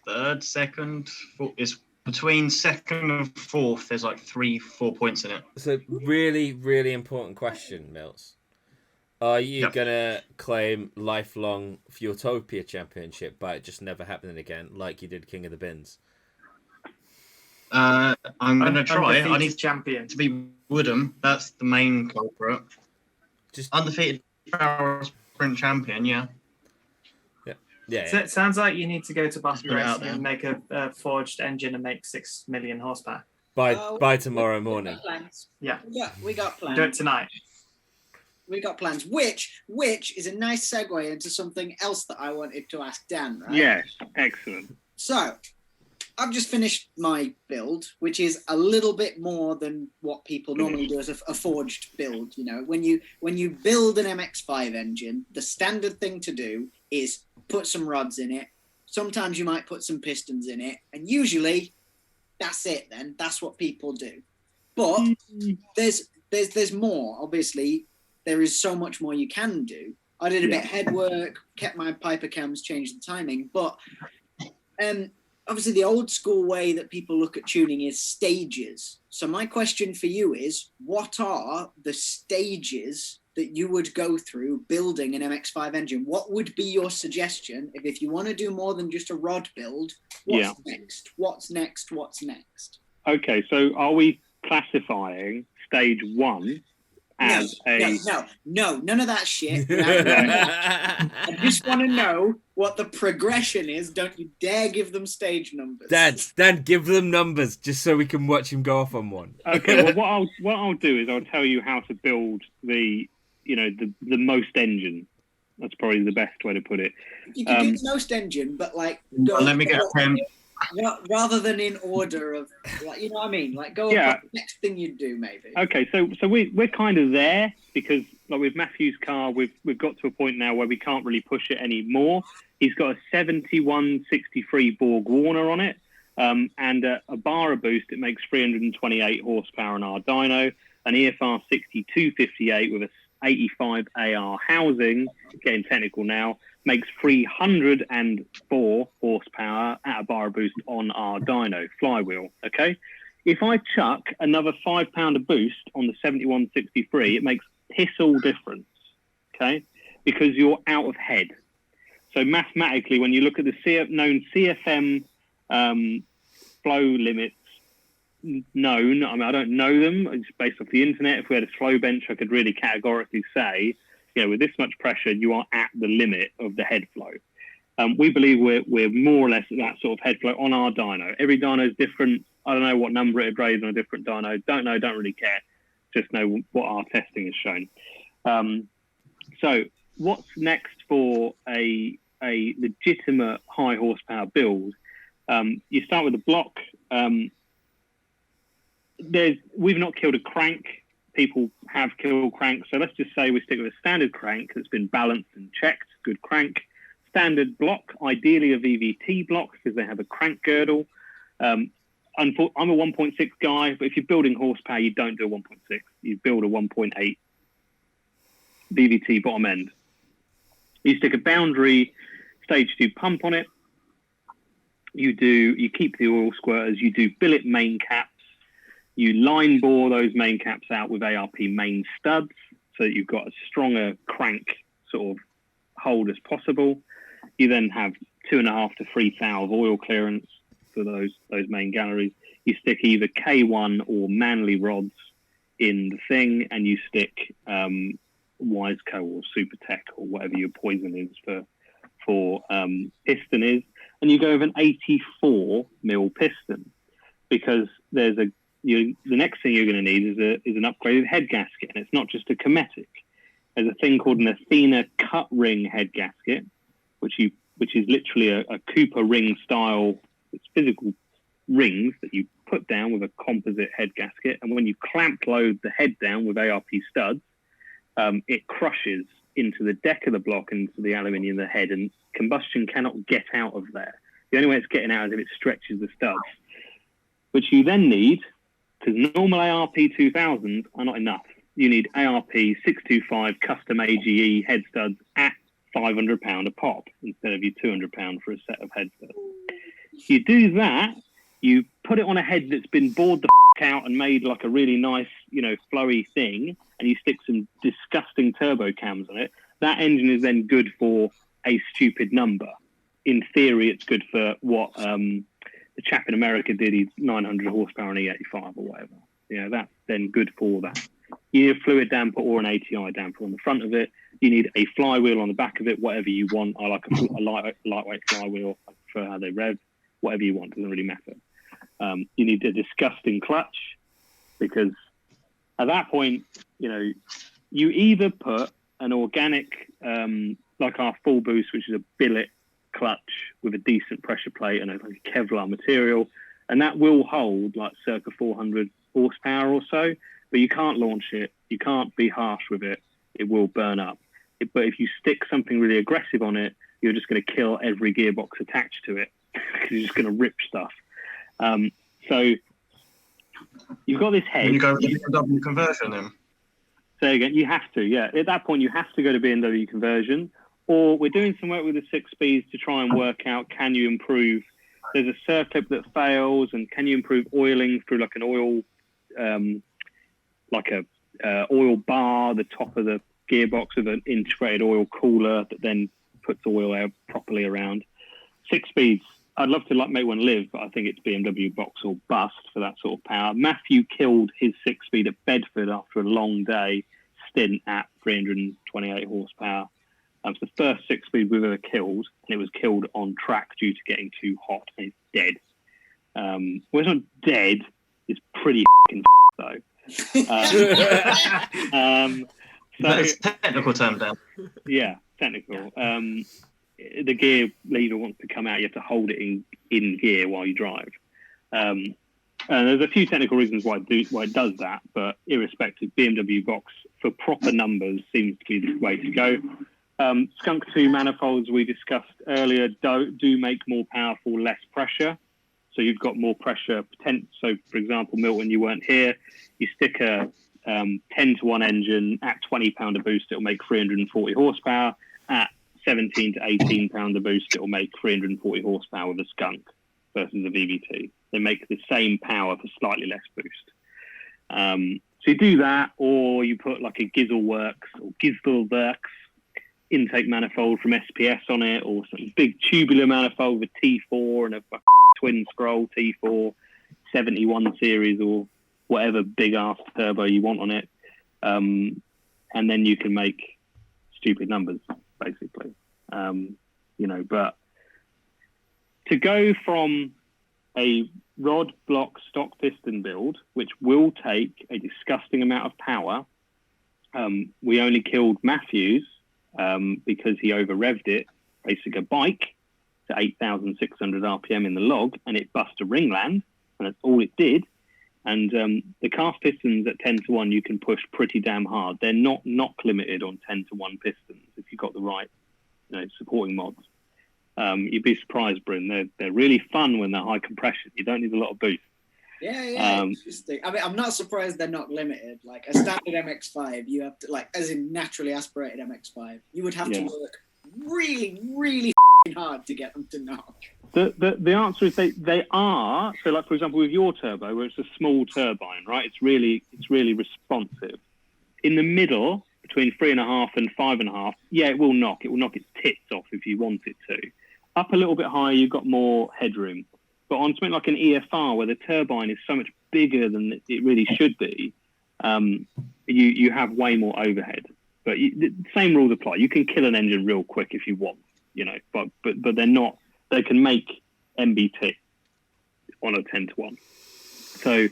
Third, second, fourth. It's between second and fourth. There's like 3-4 points in it. So really, really important question, Mills. Are you gonna claim lifelong Fueltopia championship by it just never happening again, like you did King of the Bins? I'm gonna try. I need champion to be Woodham. That's the main culprit. Just undefeated power sprint champion. Yeah. So it sounds like you need to go to BOFI Racing and make a forged engine and make 6 million horsepower. By tomorrow morning. Yeah. We got plans. Do it tonight. We got plans, which is a nice segue into something else that I wanted to ask Dan, right? Yes, excellent. So, I've just finished my build, which is a little bit more than what people normally do as a forged build. You know, when you build an MX5 engine, the standard thing to do is put some rods in it. Sometimes you might put some pistons in it, and usually that's it. Then that's what people do. But there's more. Obviously, there is so much more you can do. I did a bit of head work, kept my Piper cams, changed the timing, but obviously the old school way that people look at tuning is stages. So my question for you is, what are the stages that you would go through building an MX5 engine? What would be your suggestion if you want to do more than just a rod build? What's next? What's next? What's next? Okay, so are we classifying stage 1 as No, none of that shit. I just want to know what the progression is. Don't you dare give them stage numbers. Dan, give them numbers just so we can watch him go off on one. Okay, well, what I'll do is I'll tell you how to build the most engine. That's probably the best way to put it. You can do the most engine, but like, let me get him. Rather than in order of, like, you know what I mean? Like, go on, what's the next thing you'd do, maybe. Okay, so we're kind of there because, like, with Matthew's car, we've got to a point now where we can't really push it anymore. He's got a 7163 Borg Warner on it, and a Barra boost. It makes 328 horsepower on our dyno, an EFR 6258 with a 85 AR housing, getting technical now, makes 304 horsepower at a Barra boost on our dyno flywheel. Okay, if I chuck another 5 pounder boost on the 7163, it makes piss all difference. Okay, because you're out of head. So mathematically, when you look at the known CFM flow limits known, I mean, I don't know them. It's based off the internet. If we had a flow bench, I could really categorically say, with this much pressure, you are at the limit of the head flow. We believe we're more or less at that sort of head flow on our dyno. Every dyno is different. I don't know what number it grades on a different dyno. Don't know, don't really care. Just know what our testing has shown. So what's next for a legitimate high horsepower build? You start with a block. We've not killed a crank. People have killed cranks. So let's just say we stick with a standard crank that's been balanced and checked. Good crank. Standard block, ideally a VVT block because they have a crank girdle. I'm a 1.6 guy, but if you're building horsepower, you don't do a 1.6. You build a 1.8 VVT bottom end. You stick a boundary stage 2 pump on it. You keep the oil squirters. You do billet main caps. You line bore those main caps out with ARP main studs so that you've got as strong a crank sort of hold as possible. You then have 2.5 to 3 thou of oil clearance for those main galleries. You stick either K1 or Manly rods in the thing, and you stick Wiseco or Supertech or whatever your poison is for piston is, and you go with an 84 mil piston because the next thing you're going to need is an upgraded head gasket, and it's not just a Cometic. There's a thing called an Athena cut ring head gasket, which is literally a Cooper ring style. It's physical rings that you put down with a composite head gasket, and when you clamp load the head down with ARP studs, it crushes into the deck of the block, into the aluminium of the head, and combustion cannot get out of there. The only way it's getting out is if it stretches the studs, which you then need, because normal ARP 2000s are not enough. You need ARP 625 custom AGE head studs at £500 a pop instead of your £200 for a set of head studs. You do that, you put it on a head that's been bored the out and made like a really nice, flowy thing, and you stick some disgusting turbo cams on it. That engine is then good for a stupid number. In theory, it's good for what the chap in America did. He's 900 horsepower and E85 or whatever. That's then good for that. You need a fluid damper or an ATI damper on the front of it. You need a flywheel on the back of it, whatever you want. I like a lightweight flywheel. I prefer how they rev. Whatever you want, doesn't really matter. You need a disgusting clutch because at that point, you either put an organic, like our full boost, which is a billet clutch with a decent pressure plate and a Kevlar material, and that will hold like circa 400 horsepower or so, but you can't launch it. You can't be harsh with it. It will burn up. But if you stick something really aggressive on it, you're just going to kill every gearbox attached to it because you're just going to rip stuff. So you've got this head. And you go with the BMW conversion then? Say again, you have to, yeah. At that point, you have to go to BMW conversion, or we're doing some work with the 6-speeds to try and work out, can you improve? There's a circlip that fails, and can you improve oiling through like an oil, oil bar, the top of the gearbox with an integrated oil cooler that then puts oil out properly around. 6-speeds. I'd love to make one live, but I think it's BMW box or bust for that sort of power. Matthew killed his 6-speed at Bedford after a long day stint at 328 horsepower. It's the first 6-speed we've ever killed, and it was killed on track due to getting too hot, and it's dead. Well, it's not dead. It's pretty though. That's a technical term, Dan. Yeah, technical. The gear lever wants to come out, you have to hold it in gear while you drive. And there's a few technical reasons why it does that, but irrespective, BMW box for proper numbers seems to be the way to go. Skunk 2 manifolds we discussed earlier do make more powerful, less pressure. So you've got more pressure. So, for example, Milton, you weren't here. You stick a 10-to-1 engine at 20 pound a boost, it'll make 340 horsepower. At 17 to 18 pound a boost, it'll make 340 horsepower with a Skunk versus a VVT. They make the same power for slightly less boost. So you do that, or you put like a Gizelworks intake manifold from SPS on it, or some big tubular manifold with T4 and a twin scroll T4 71 series or whatever big ass turbo you want on it. And then you can make stupid numbers, basically. But to go from a rod block stock piston build, which will take a disgusting amount of power. We only killed Matthews because he over-revved it, racing a bike to 8,600 RPM in the log, and it bust a ringland, and that's all it did. And the cast pistons at 10-1, you can push pretty damn hard. They're not knock limited on 10-1 pistons if you've got the right, supporting mods. You'd be surprised, Bryn. They're really fun when they're high compression. You don't need a lot of boost. Yeah. Interesting. I mean, I'm not surprised they're not limited. Like a standard MX5, you have to, like, as in naturally aspirated MX5, you would have to work really, really hard to get them to knock. The answer is they are. So, like, for example, with your turbo, where it's a small turbine, right? It's really responsive. In the middle, between 3.5 and 5.5, it will knock. It will knock its tits off if you want it to. Up a little bit higher, you've got more headroom. But on something like an EFR, where the turbine is so much bigger than it really should be, you have way more overhead. But the same rules apply. You can kill an engine real quick if you want, but they're not. They can make MBT on a 10-1. So,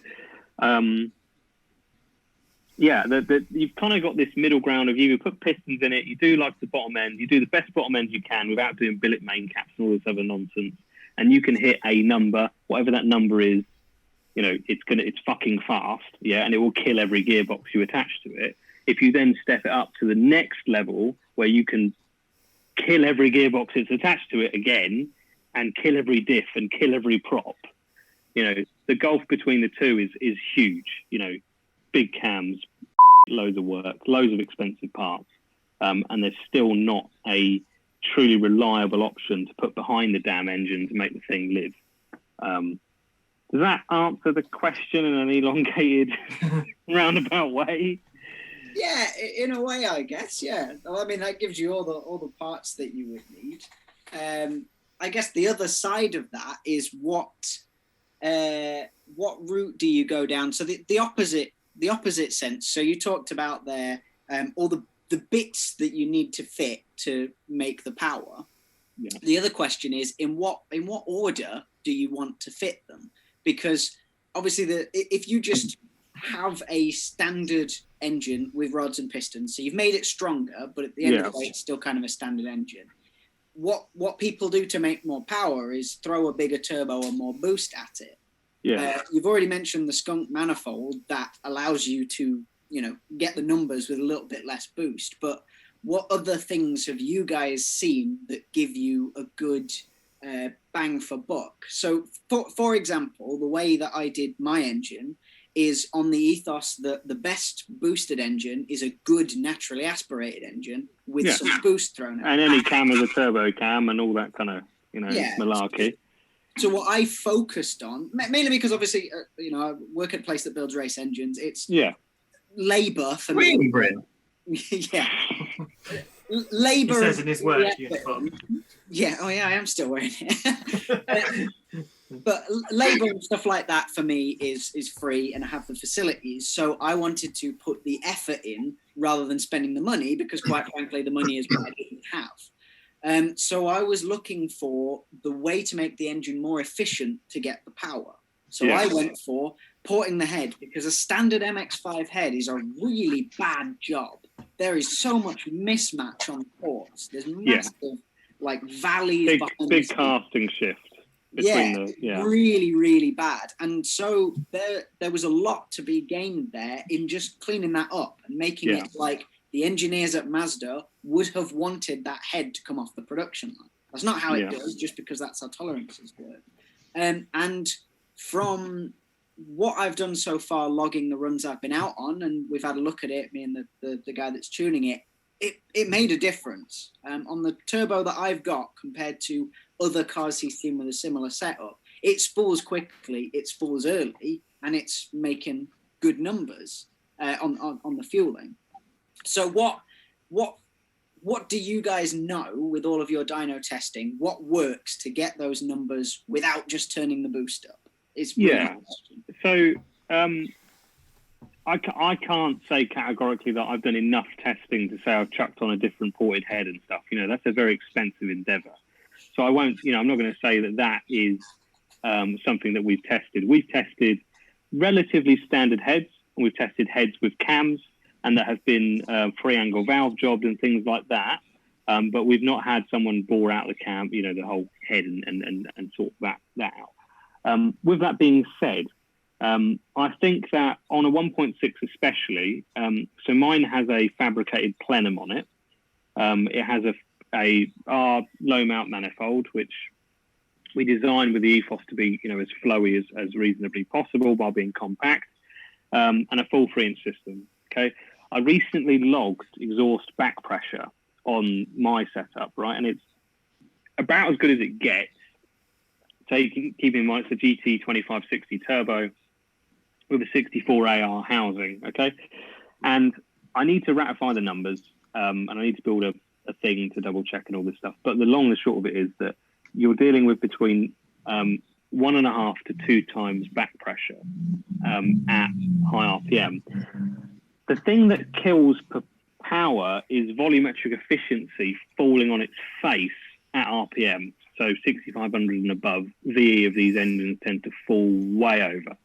you've kind of got this middle ground of you put pistons in it, you do like the bottom end, you do the best bottom end you can without doing billet main caps and all this other nonsense, and you can hit a number, whatever that number is, it's fucking fast, and it will kill every gearbox you attach to it. If you then step it up to the next level where you can kill every gearbox that's attached to it again, and kill every diff and kill every prop, the gulf between the two is huge. Big cams, loads of work, loads of expensive parts, and there's still not a truly reliable option to put behind the damn engine to make the thing live. Does that answer the question in an elongated, roundabout way? Yeah, in a way, I guess. Yeah, I mean that gives you all the parts that you would need. I guess the other side of that is what route do you go down? So the opposite sense. So you talked about there all the bits that you need to fit to make the power. Yeah. The other question is in what order do you want to fit them? Because obviously if you just have a standard engine with rods and pistons, so you've made it stronger, but at the end of the day, it's still kind of a standard engine. What people do to make more power is throw a bigger turbo or more boost at it. Yeah. You've already mentioned the skunk manifold that allows you to, get the numbers with a little bit less boost. But what other things have you guys seen that give you a good bang for buck? So, for example, the way that I did my engine is on the ethos that the best boosted engine is a good naturally aspirated engine with some boost thrown at it. And any cam is a turbo cam and all that kind of, malarkey. So what I focused on, mainly because obviously, I work at a place that builds race engines. It's labour for me. Really, Bryn? Yeah. Labour. He says in his work uniform. Yeah. Oh, yeah. I am still wearing it. But labour and stuff like that for me is free, and I have the facilities. So I wanted to put the effort in rather than spending the money, because quite frankly, the money is what I didn't have. So I was looking for the way to make the engine more efficient to get the power. So I went for porting the head, because a standard MX5 head is a really bad job. There is so much mismatch on ports. There's massive valleys. Big casting shift. Really, really bad. And so there was a lot to be gained there in just cleaning that up and making it like the engineers at Mazda would have wanted that head to come off the production line. That's not how it does, just because that's how tolerances work. And from what I've done so far, logging the runs I've been out on, and we've had a look at it, me and the guy that's tuning it made a difference. On the turbo that I've got compared to other cars he's seen with a similar setup, it spools quickly, it spools early, and it's making good numbers on the fueling. So what do you guys know with all of your dyno testing? What works to get those numbers without just turning the boost up? So I can't say categorically that I've done enough testing to say I've chucked on a different ported head and stuff. That's a very expensive endeavour. So I won't, I'm not going to say that is something that we've tested. We've tested relatively standard heads, and we've tested heads with cams, and that have been free angle valve jobbed and things like that. But we've not had someone bore out the cam, you know, the whole head and sort that out. With that being said, I think that on a 1.6 especially, so mine has a fabricated plenum on it. It has a low mount manifold, which we designed with the ethos to be, you know, as flowy as reasonably possible while being compact, and a full 3-inch system. Okay, I recently logged exhaust back pressure on my setup, right, and it's about as good as it gets. So you can keep in mind it's a GT 2560 turbo with a 64 AR housing, okay? And I need to ratify the numbers, and I need to build a thing to double check and all this stuff. But the long and short of it is that you're dealing with between 1.5 to 2 times back pressure at high RPM. The thing that kills power is volumetric efficiency falling on its face at RPM. So 6,500 and above, VE of these engines tend to fall way over.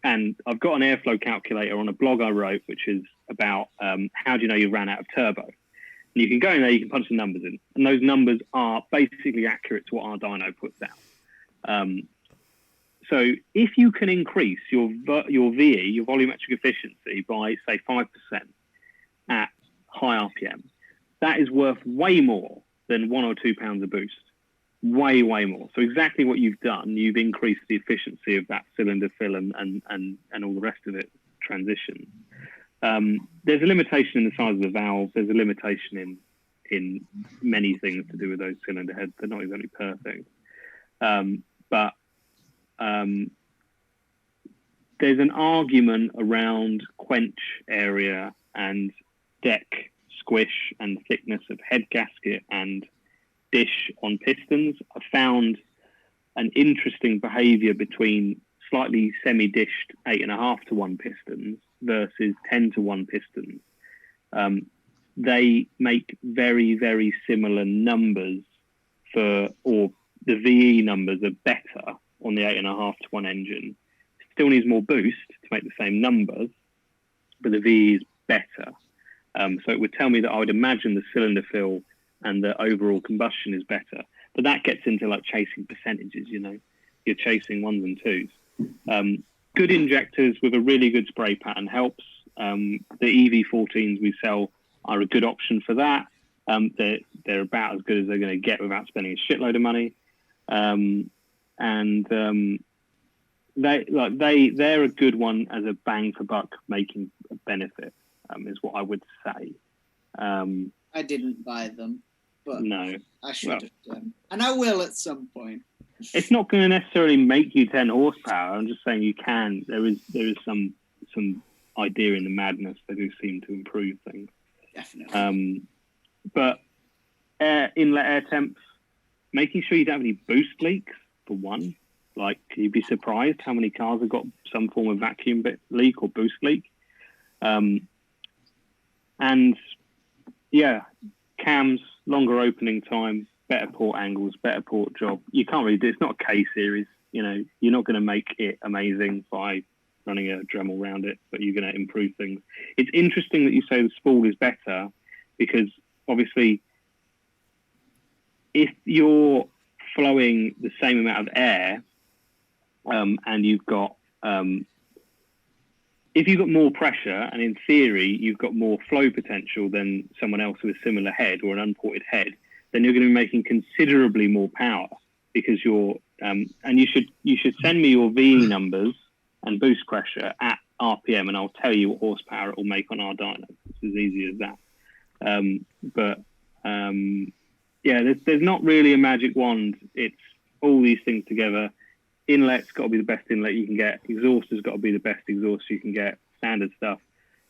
And I've got an airflow calculator on a blog I wrote, which is about how do you know you ran out of turbo? And you can go in there, you can punch the numbers in, and those numbers are basically accurate to what our dyno puts out. So if you can increase your VE, your volumetric efficiency, by, say, 5% at high RPM, that is worth way more than 1 or 2 pounds of boost. Way more. So exactly what you've done, you've increased the efficiency of that cylinder fill and all the rest of it transition. There's a limitation in the size of the valve. There's a limitation in many things to do with those cylinder heads. They're not exactly perfect. But there's an argument around quench area and deck squish and thickness of head gasket and dish on pistons. I found an interesting behavior between slightly semi-dished 8.5 to 1 pistons versus 10 to 1 pistons. They make very, very similar numbers or the VE numbers are better on the 8.5 to 1 engine. Still needs more boost to make the same numbers, but the VE is better. So it would tell me that I would imagine the cylinder fill and the overall combustion is better. But that gets into like chasing percentages, you know. You're chasing 1s and 2s. Good injectors with a really good spray pattern helps. The EV14s we sell are a good option for that. They're about as good as they're going to get without spending a shitload of money. They're a good one as a bang for buck making a benefit, is what I would say. I didn't buy them, but no, I should have done, and I will at some point. It's not going to necessarily make you 10 horsepower. I'm just saying you can. There is some idea in the madness. They do seem to improve things. Definitely. But inlet air temps, making sure you don't have any boost leaks for one. Like, you'd be surprised how many cars have got some form of vacuum leak or boost leak. And yeah, cams, longer opening time, better port angles, better port job. You can't really do it's not a K series, you know, you're not going to make it amazing by running a Dremel around it, but you're going to improve things. It's interesting that you say the spool is better, because obviously if you're flowing the same amount of air, and you've got if you've got more pressure, and in theory you've got more flow potential than someone else with a similar head or an unported head, then you're going to be making considerably more power, because you're and you should send me your VE numbers and boost pressure at RPM, and I'll tell you what horsepower it will make on our dyno. It's as easy as that. Yeah, there's not really a magic wand. It's all these things together. Inlet's got to be the best inlet you can get. Exhaust has got to be the best exhaust you can get. Standard stuff.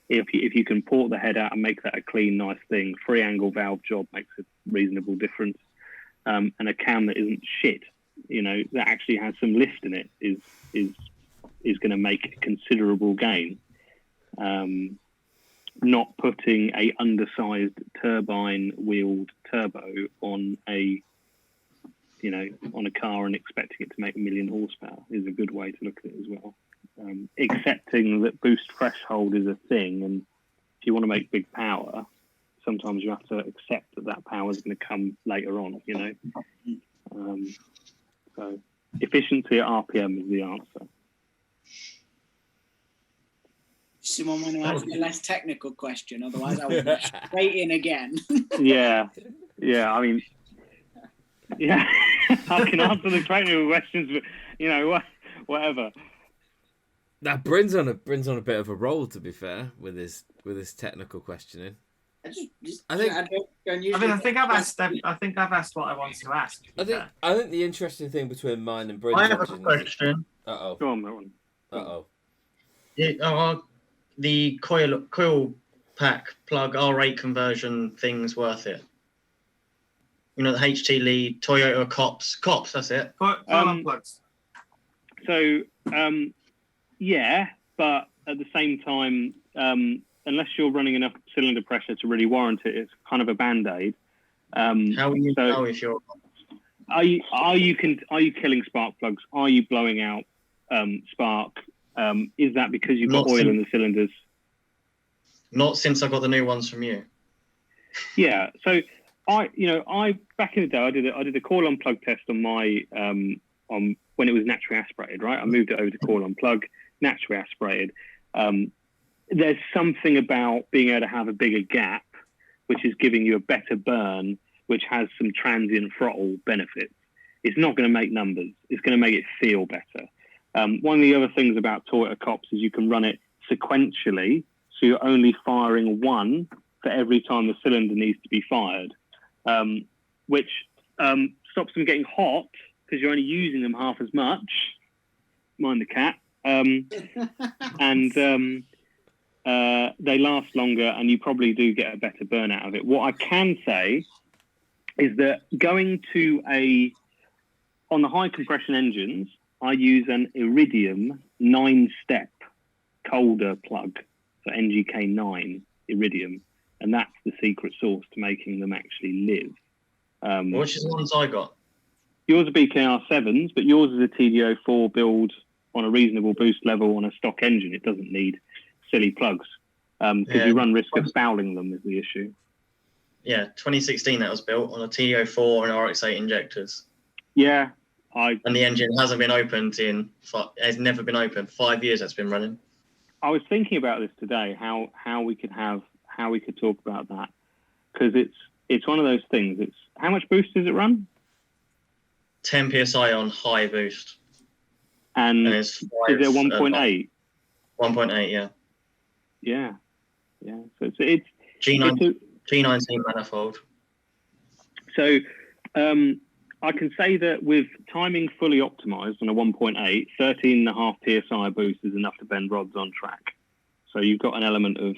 If you can port the head out and make that a clean, nice thing, free angle valve job makes a reasonable difference. And a cam that isn't shit, you know, that actually has some lift in it is going to make a considerable gain. Not putting a undersized turbine wheeled turbo on a you know, on a car and expecting it to make 1 million horsepower is a good way to look at it as well. Accepting that boost threshold is a thing, and if you want to make big power, sometimes you have to accept that power is going to come later on, you know. So efficiency at RPM is the answer. Someone want to ask a less technical question, otherwise I would be straight in again. Yeah. I mean, yeah, I can answer the technical questions, but you know, whatever. That Bryn's on a bit of a roll, to be fair, with his technical questioning. I think I've asked what I want to ask. I think the interesting thing between mine and Bryn's I have a question. Uh-oh. Go on, Rowan. Uh-oh. The coil pack plug R8 conversion thing's worth it. You know, the HT lead, Toyota Cops, that's it. Plugs. So, yeah, but at the same time, unless you're running enough cylinder pressure to really warrant it, it's kind of a band-aid. How will you know if you're... Are you killing spark plugs? Are you blowing out spark? Is that because you've got oil in the cylinders? Not since I got the new ones from you. Yeah, so I back in the day I did a coil on plug test on my on when it was naturally aspirated, right? I moved it over to coil on plug, naturally aspirated. There's something about being able to have a bigger gap, which is giving you a better burn, which has some transient throttle benefits. It's not going to make numbers. It's going to make it feel better. One of the other things about Toyota Cops is you can run it sequentially, so you're only firing one for every time the cylinder needs to be fired, which stops them getting hot because you're only using them half as much. Mind the cat. And they last longer, and you probably do get a better burn out of it. What I can say is that going to on the high compression engines, I use an Iridium 9-step colder plug, so NGK9 Iridium, and that's the secret sauce to making them actually live. Which is the ones I got? Yours are BKR7s, but yours is a TDO4 build on a reasonable boost level on a stock engine. It doesn't need silly plugs because you run risk of fouling them is the issue. Yeah, 2016 that was built on a TDO4 and RX-8 injectors. Yeah. And the engine hasn't been opened it's never been opened. 5 years that's been running. I was thinking about this today, how we could talk about that, because it's one of those things. It's how much boost does it run? 10 psi on high boost. And is it 1.8? 1.8, yeah. Yeah. So it's G19 manifold. So I can say that with timing fully optimized on a 1.8, 13.5 psi boost is enough to bend rods on track. So you've got an element of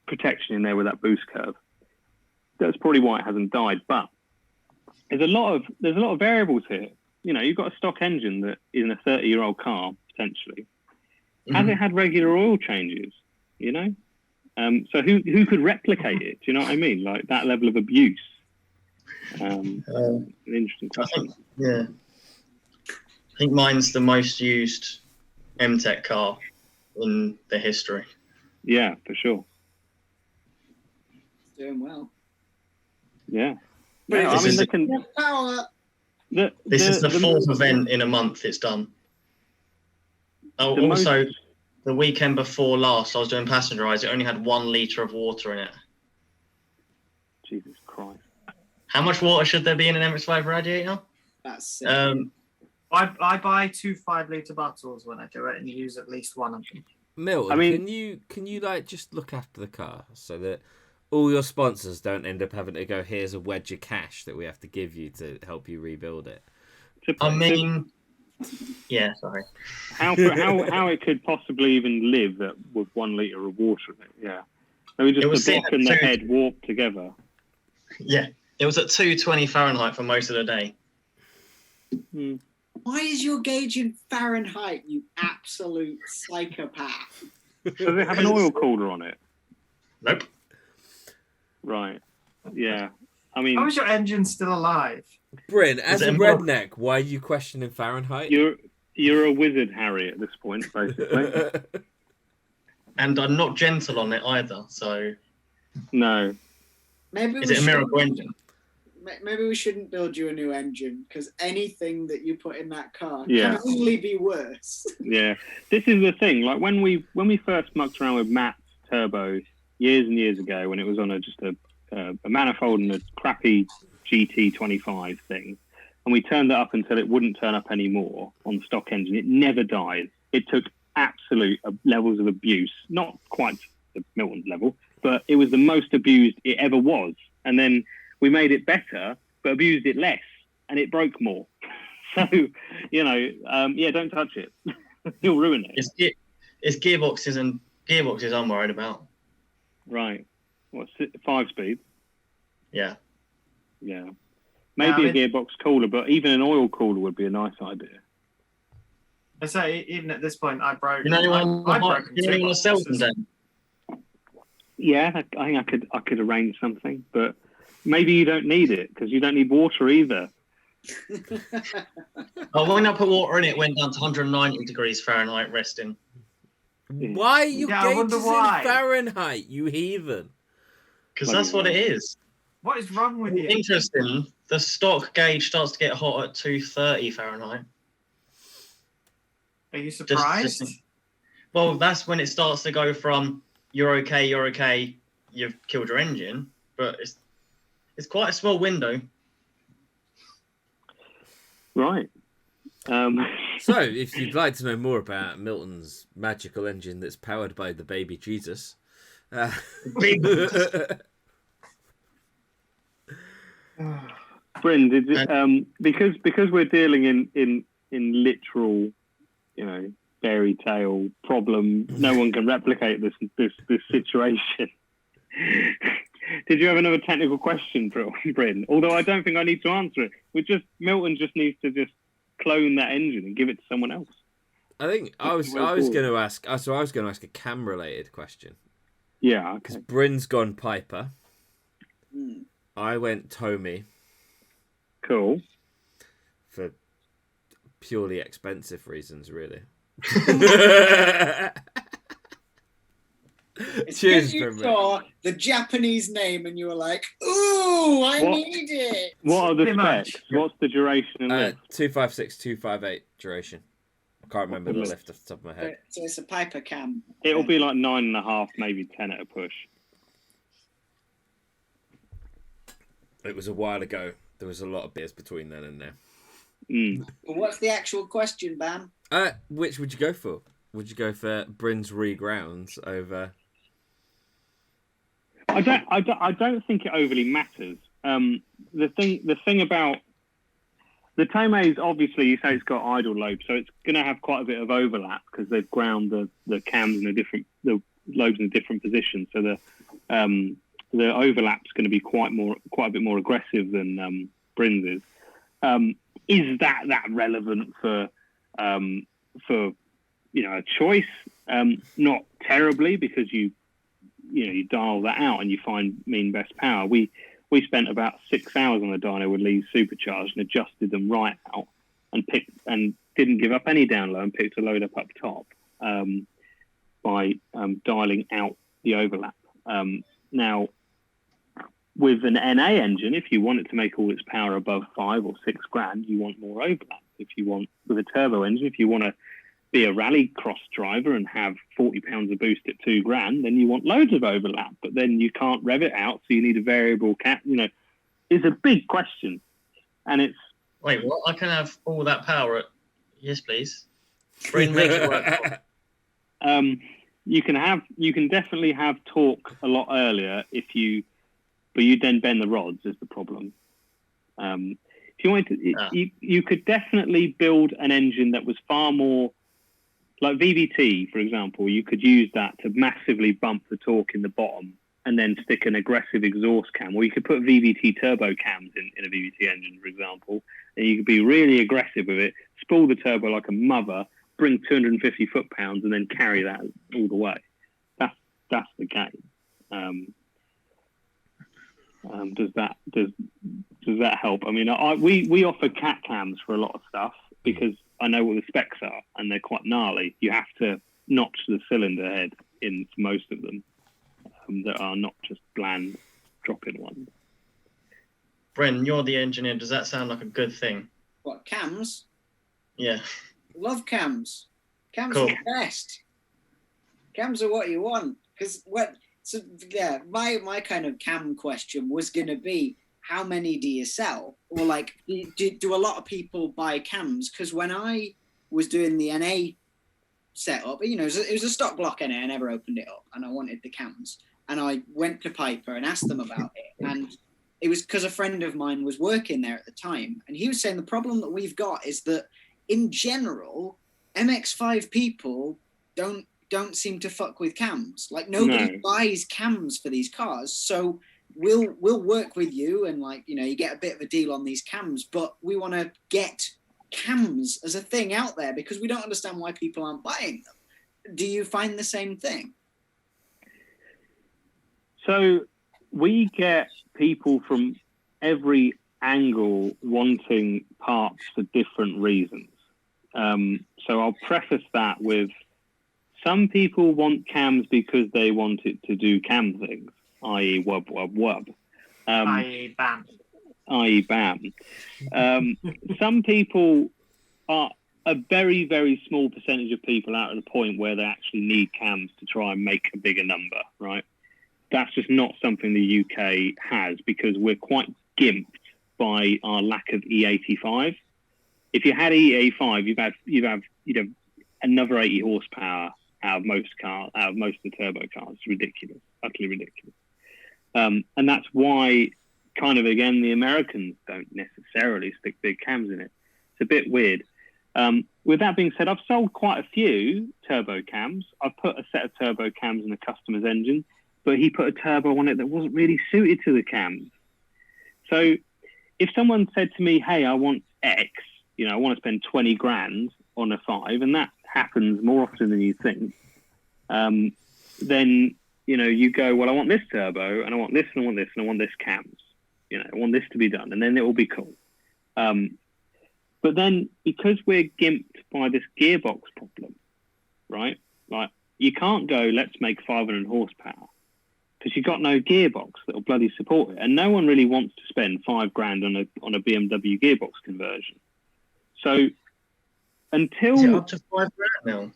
protection in there with that boost curve. That's probably why it hasn't died. But there's a lot of variables here. You know, you've got a stock engine that is in a 30-year-old car potentially. Has it had regular oil changes? You know, so who could replicate it? Do you know what I mean? Like that level of abuse. An interesting question. I think mine's the most used M-Tech car in the history. Yeah, for sure. Doing well. Yeah. This is the fourth event in a month it's done. The weekend before last, I was doing passenger eyes. It only had 1 litre of water in it. Jesus Christ. How much water should there be in an MX5 radiator? That's sick. I buy 2 5-litre bottles when I do it, and use at least one of them. Milton, can you like just look after the car so that all your sponsors don't end up having to go, here's a wedge of cash that we have to give you to help you rebuild it? Yeah, sorry. How it could possibly even live with 1 litre of water in it? Yeah. Maybe just the block and the head warp together. Yeah, it was at 220 Fahrenheit for most of the day. Why is your gauge in Fahrenheit, you absolute psychopath? Does it have an oil cooler on it? Nope. Right. Yeah. I mean, how is your engine still alive? Bryn, as it a a redneck, why are you questioning Fahrenheit? You're a wizard, Harry, at this point, basically. And I'm not gentle on it either. So No. Maybe is we it a should- miracle engine? Maybe we shouldn't build you a new engine because anything that you put in that car Yeah. can only be worse. Yeah. This is the thing. Like when we first mucked around with Matt's turbo years and years ago, when it was on just a manifold and a crappy GT25 thing, and we turned it up until it wouldn't turn up anymore on the stock engine. It never died. It took absolute levels of abuse, not quite the Milton level, but it was the most abused it ever was. And then we made it better, but abused it less, and it broke more. So, don't touch it. You'll ruin it. It's gearboxes I'm worried about. Right. What's it? 5-speed? Yeah. Yeah. Maybe a gearbox cooler, but even an oil cooler would be a nice idea. I say, even at this point, I broke. You know you want to sell them boxes. then? Yeah, I think I could arrange something, but maybe you don't need it because you don't need water either. Oh, when I put water in it, went down to 190 degrees Fahrenheit resting. Why are you I wonder gauges in why. Fahrenheit, you heathen? Because that's what it is. What is wrong with you? Interesting. The stock gauge starts to get hot at 230 Fahrenheit. Are you surprised? Well, that's when it starts to go from you're okay, you've killed your engine, but it's quite a small window. Right. So, if you'd like to know more about Milton's magical engine that's powered by the baby Jesus, Bryn, because we're dealing in literal, fairy tale problem, no one can replicate this situation. Did you have another technical question, Bryn? Although I don't think I need to answer it. Milton just needs to just clone that engine and give it to someone else. I think I was going to ask. So I was going to ask a cam related question. Yeah, because okay. Bryn's gone Piper. I went Tommy. Cool. For purely expensive reasons, really. It's Cheers, because you Bryn. saw the Japanese name and you were like, "Ooh, I need it." What are the Pretty specs? much. What's the duration and lift? 256, 258 duration. I can't remember the lift off the top of my head. So it's a Piper cam. It'll be like 9.5, maybe 10 at a push. It was a while ago. There was a lot of beers between then and now. Well, what's the actual question, Bam? Which would you go for? Would you go for Bryn's regrounds over? I don't think it overly matters. The thing about the Tomei's, obviously, you say it's got idle lobes, so it's going to have quite a bit of overlap because they've ground the cams in the lobes in a different position. So the overlap's going to be quite a bit more aggressive than Bryn's is. Is that relevant for a choice? Not terribly, because you dial that out and you find mean best power. We spent about 6 hours on the dyno with Lee's supercharged and adjusted them right out and didn't give up any down low and picked a load up top by dialing out the overlap. Now, with an NA engine, if you want it to make all its power above 5 or 6 grand, you want more overlap. With a turbo engine, if you want to be a rally cross driver and have 40 pounds of boost at 2 grand, then you want loads of overlap, but then you can't rev it out, so you need a variable cap. It's a big question, and it's. Wait, what? I can have all that power at? Yes, please. Bryn makes it work. You can definitely have torque a lot earlier but you then bend the rods is the problem. If you wanted to, you could definitely build an engine that was far more like VVT, for example. You could use that to massively bump the torque in the bottom and then stick an aggressive exhaust cam, or you could put VVT turbo cams in a VVT engine, for example, and you could be really aggressive with it, spool the turbo like a mother, bring 250 foot-pounds, and then carry that all the way. That's the game. Does that help? I mean, we offer cat cams for a lot of stuff because I know what the specs are and they're quite gnarly. You have to notch the cylinder head in for most of them that are not just bland drop-in ones. Bren, you're the engineer. Does that sound like a good thing? What, cams? Yeah. Love cams. Cams Cool. are the best. Cams are what you want. My kind of cam question was going to be, how many do you sell? Or like, do a lot of people buy cams? Because when I was doing the NA setup, it was a stock block NA. I never opened it up, and I wanted the cams. And I went to Piper and asked them about it. And it was because a friend of mine was working there at the time. And he was saying the problem that we've got is that, in general, MX5 people don't seem to fuck with cams. Like, nobody buys cams for these cars. So we'll work with you and, like, you get a bit of a deal on these cams, but we want to get cams as a thing out there because we don't understand why people aren't buying them. Do you find the same thing? So we get people from every angle wanting parts for different reasons. So I'll preface that with, some people want cams because they want it to do cam things, i.e. wub, wub, wub. I.e. bam. I.e. bam. Some people are a very, very small percentage of people out at the point where they actually need cams to try and make a bigger number, right? That's just not something the UK has because we're quite gimped by our lack of E85. If you had E85, you'd have another 80 horsepower out of most of the turbo cars. It's ridiculous, utterly ridiculous. And that's why, kind of, again, the Americans don't necessarily stick big cams in it. It's a bit weird. With that being said, I've sold quite a few turbo cams. I've put a set of turbo cams in a customer's engine, but he put a turbo on it that wasn't really suited to the cams. So if someone said to me, hey, I want X, I want to spend 20 grand on a 5, and that happens more often than you think, then, you go, well, I want this turbo, and I want this, and I want this, and I want this cams. I want this to be done, and then it will be cool. But then, because we're gimped by this gearbox problem, right? Like, you can't go, let's make 500 horsepower, because you've got no gearbox that will bloody support it. And no one really wants to spend 5 grand on a BMW gearbox conversion. So until... Is it up to 5 grand now?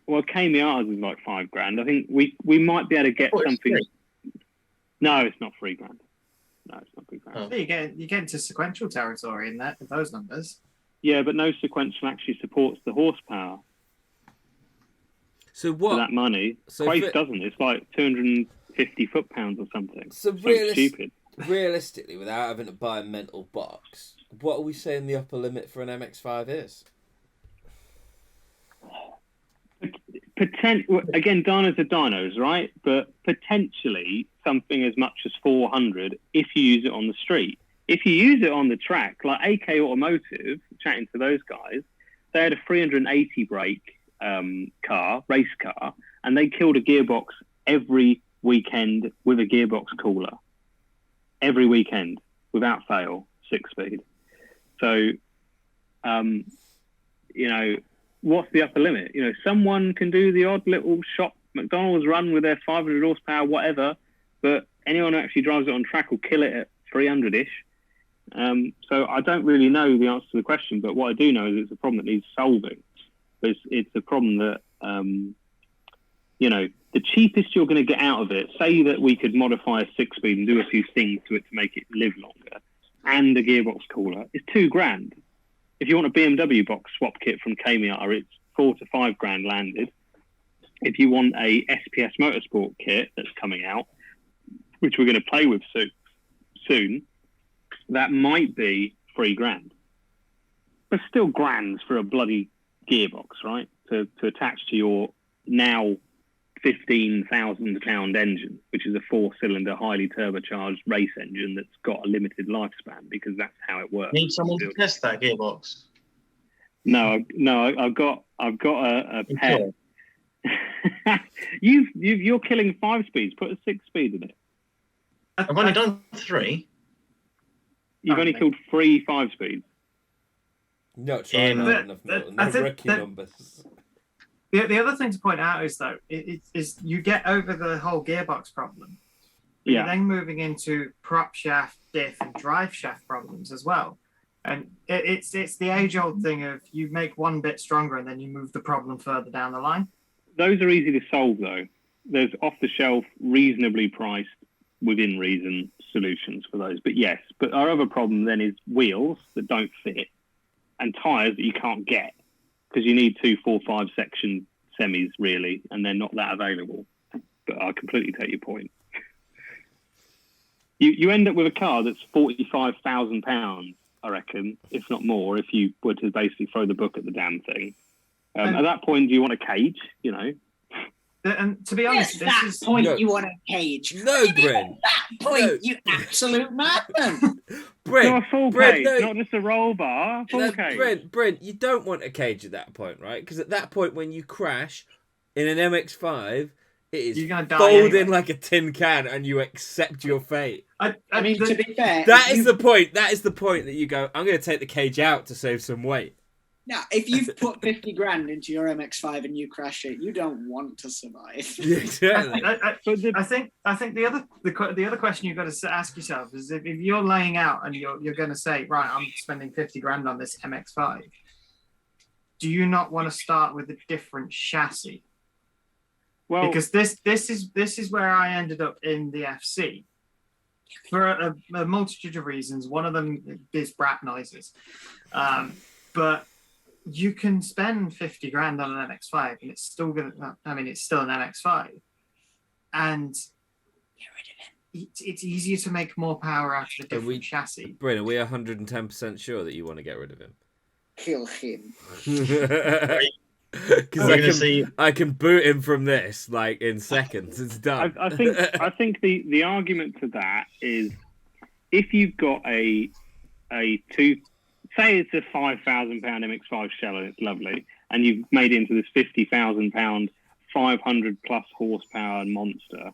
Well, KMR's is like 5 grand. I think we might be able to get something... No, it's not 3 grand. No, it's not 3 grand. Oh. You get into sequential territory in that, with those numbers. Yeah, but no sequential actually supports the horsepower. So what? For that money. Quace doesn't. It's like 250 foot-pounds or something. So stupid. Realistically, without having to buy a mental box, what are we saying the upper limit for an MX5 is? Again, dynos are dynos, right? But potentially something as much as 400 if you use it on the street. If you use it on the track, like AK Automotive, chatting to those guys, they had a 380 brake race car, and they killed a gearbox every weekend with a gearbox cooler. Every weekend, without fail, 6-speed. So, what's the upper limit? Someone can do the odd little shop McDonald's run with their 500 horsepower, whatever, but anyone who actually drives it on track will kill it at 300-ish. So I don't really know the answer to the question, but what I do know is it's a problem that needs solving. It's a problem that, the cheapest you're going to get out of it, say that we could modify a 6-speed and do a few things to it to make it live longer, and a gearbox cooler, is 2 grand. If you want a BMW box swap kit from KMR, it's 4 to 5 grand landed. If you want a SPS Motorsport kit that's coming out, which we're going to play with soon, that might be 3 grand. But still grands for a bloody gearbox, right? To attach to your now £15,000 engine, which is a 4-cylinder, highly turbocharged race engine that's got a limited lifespan because that's how it works. Need someone to test that gearbox? No, I've got a pet. You're killing 5 speeds. Put a 6-speed in it. I've only done 3. You've only killed 3 5-speeds. No, trying hard enough, Milton. No rookie numbers. The other thing to point out is, though, is you get over the whole gearbox problem. Yeah. You're then moving into prop shaft, diff, and drive shaft problems as well. And it's the age-old thing of you make one bit stronger and then you move the problem further down the line. Those are easy to solve, though. There's off-the-shelf, reasonably priced, within reason solutions for those. But yes, but our other problem then is wheels that don't fit and tyres that you can't get because you need 2 4-5 section semis, really, and they're not that available. But I completely take your point. You end up with a car that's £45,000, I reckon, if not more, if you were to basically throw the book at the damn thing. At that point, do you want a cage? You know. And to be honest, Yes, this is point No. you want a cage. No, Bryn. That point, No. you absolute madman. Bryn, No, a full Bryn, cage, no. not just a roll bar, full cage. Bryn, you don't want a cage at that point, right? Because at that point, when you crash in an MX5, it is You're gonna die folding anyway. like a tin can, and you accept your fate. I mean, to be fair, That if is the point. That is the point that you go, I'm going to take the cage out to save some weight. now, if you've put 50 grand into your MX5 and you crash it, you don't want to survive. Yeah, exactly. I think the other question you've got to ask yourself is if you're laying out and you're going to say, right, I'm spending 50 grand on this MX5, do you not want to start with a different chassis? Well, Because this is where I ended up in the FC for a multitude of reasons. One of them is brat noises, but you can spend 50 grand on an MX5 and it's still gonna. I mean, it's still an MX5, and Get rid of it. it's easier to make more power out of a Are we- different chassis. Bryn, are we 110% sure that you want to get rid of him? Kill him. Because I can boot him from this like in seconds. It's done. I think the argument to that is if you've got a two, say it's a £5,000 MX5 shell and it's lovely, and you've made it into this £50,000 500 plus horsepower monster,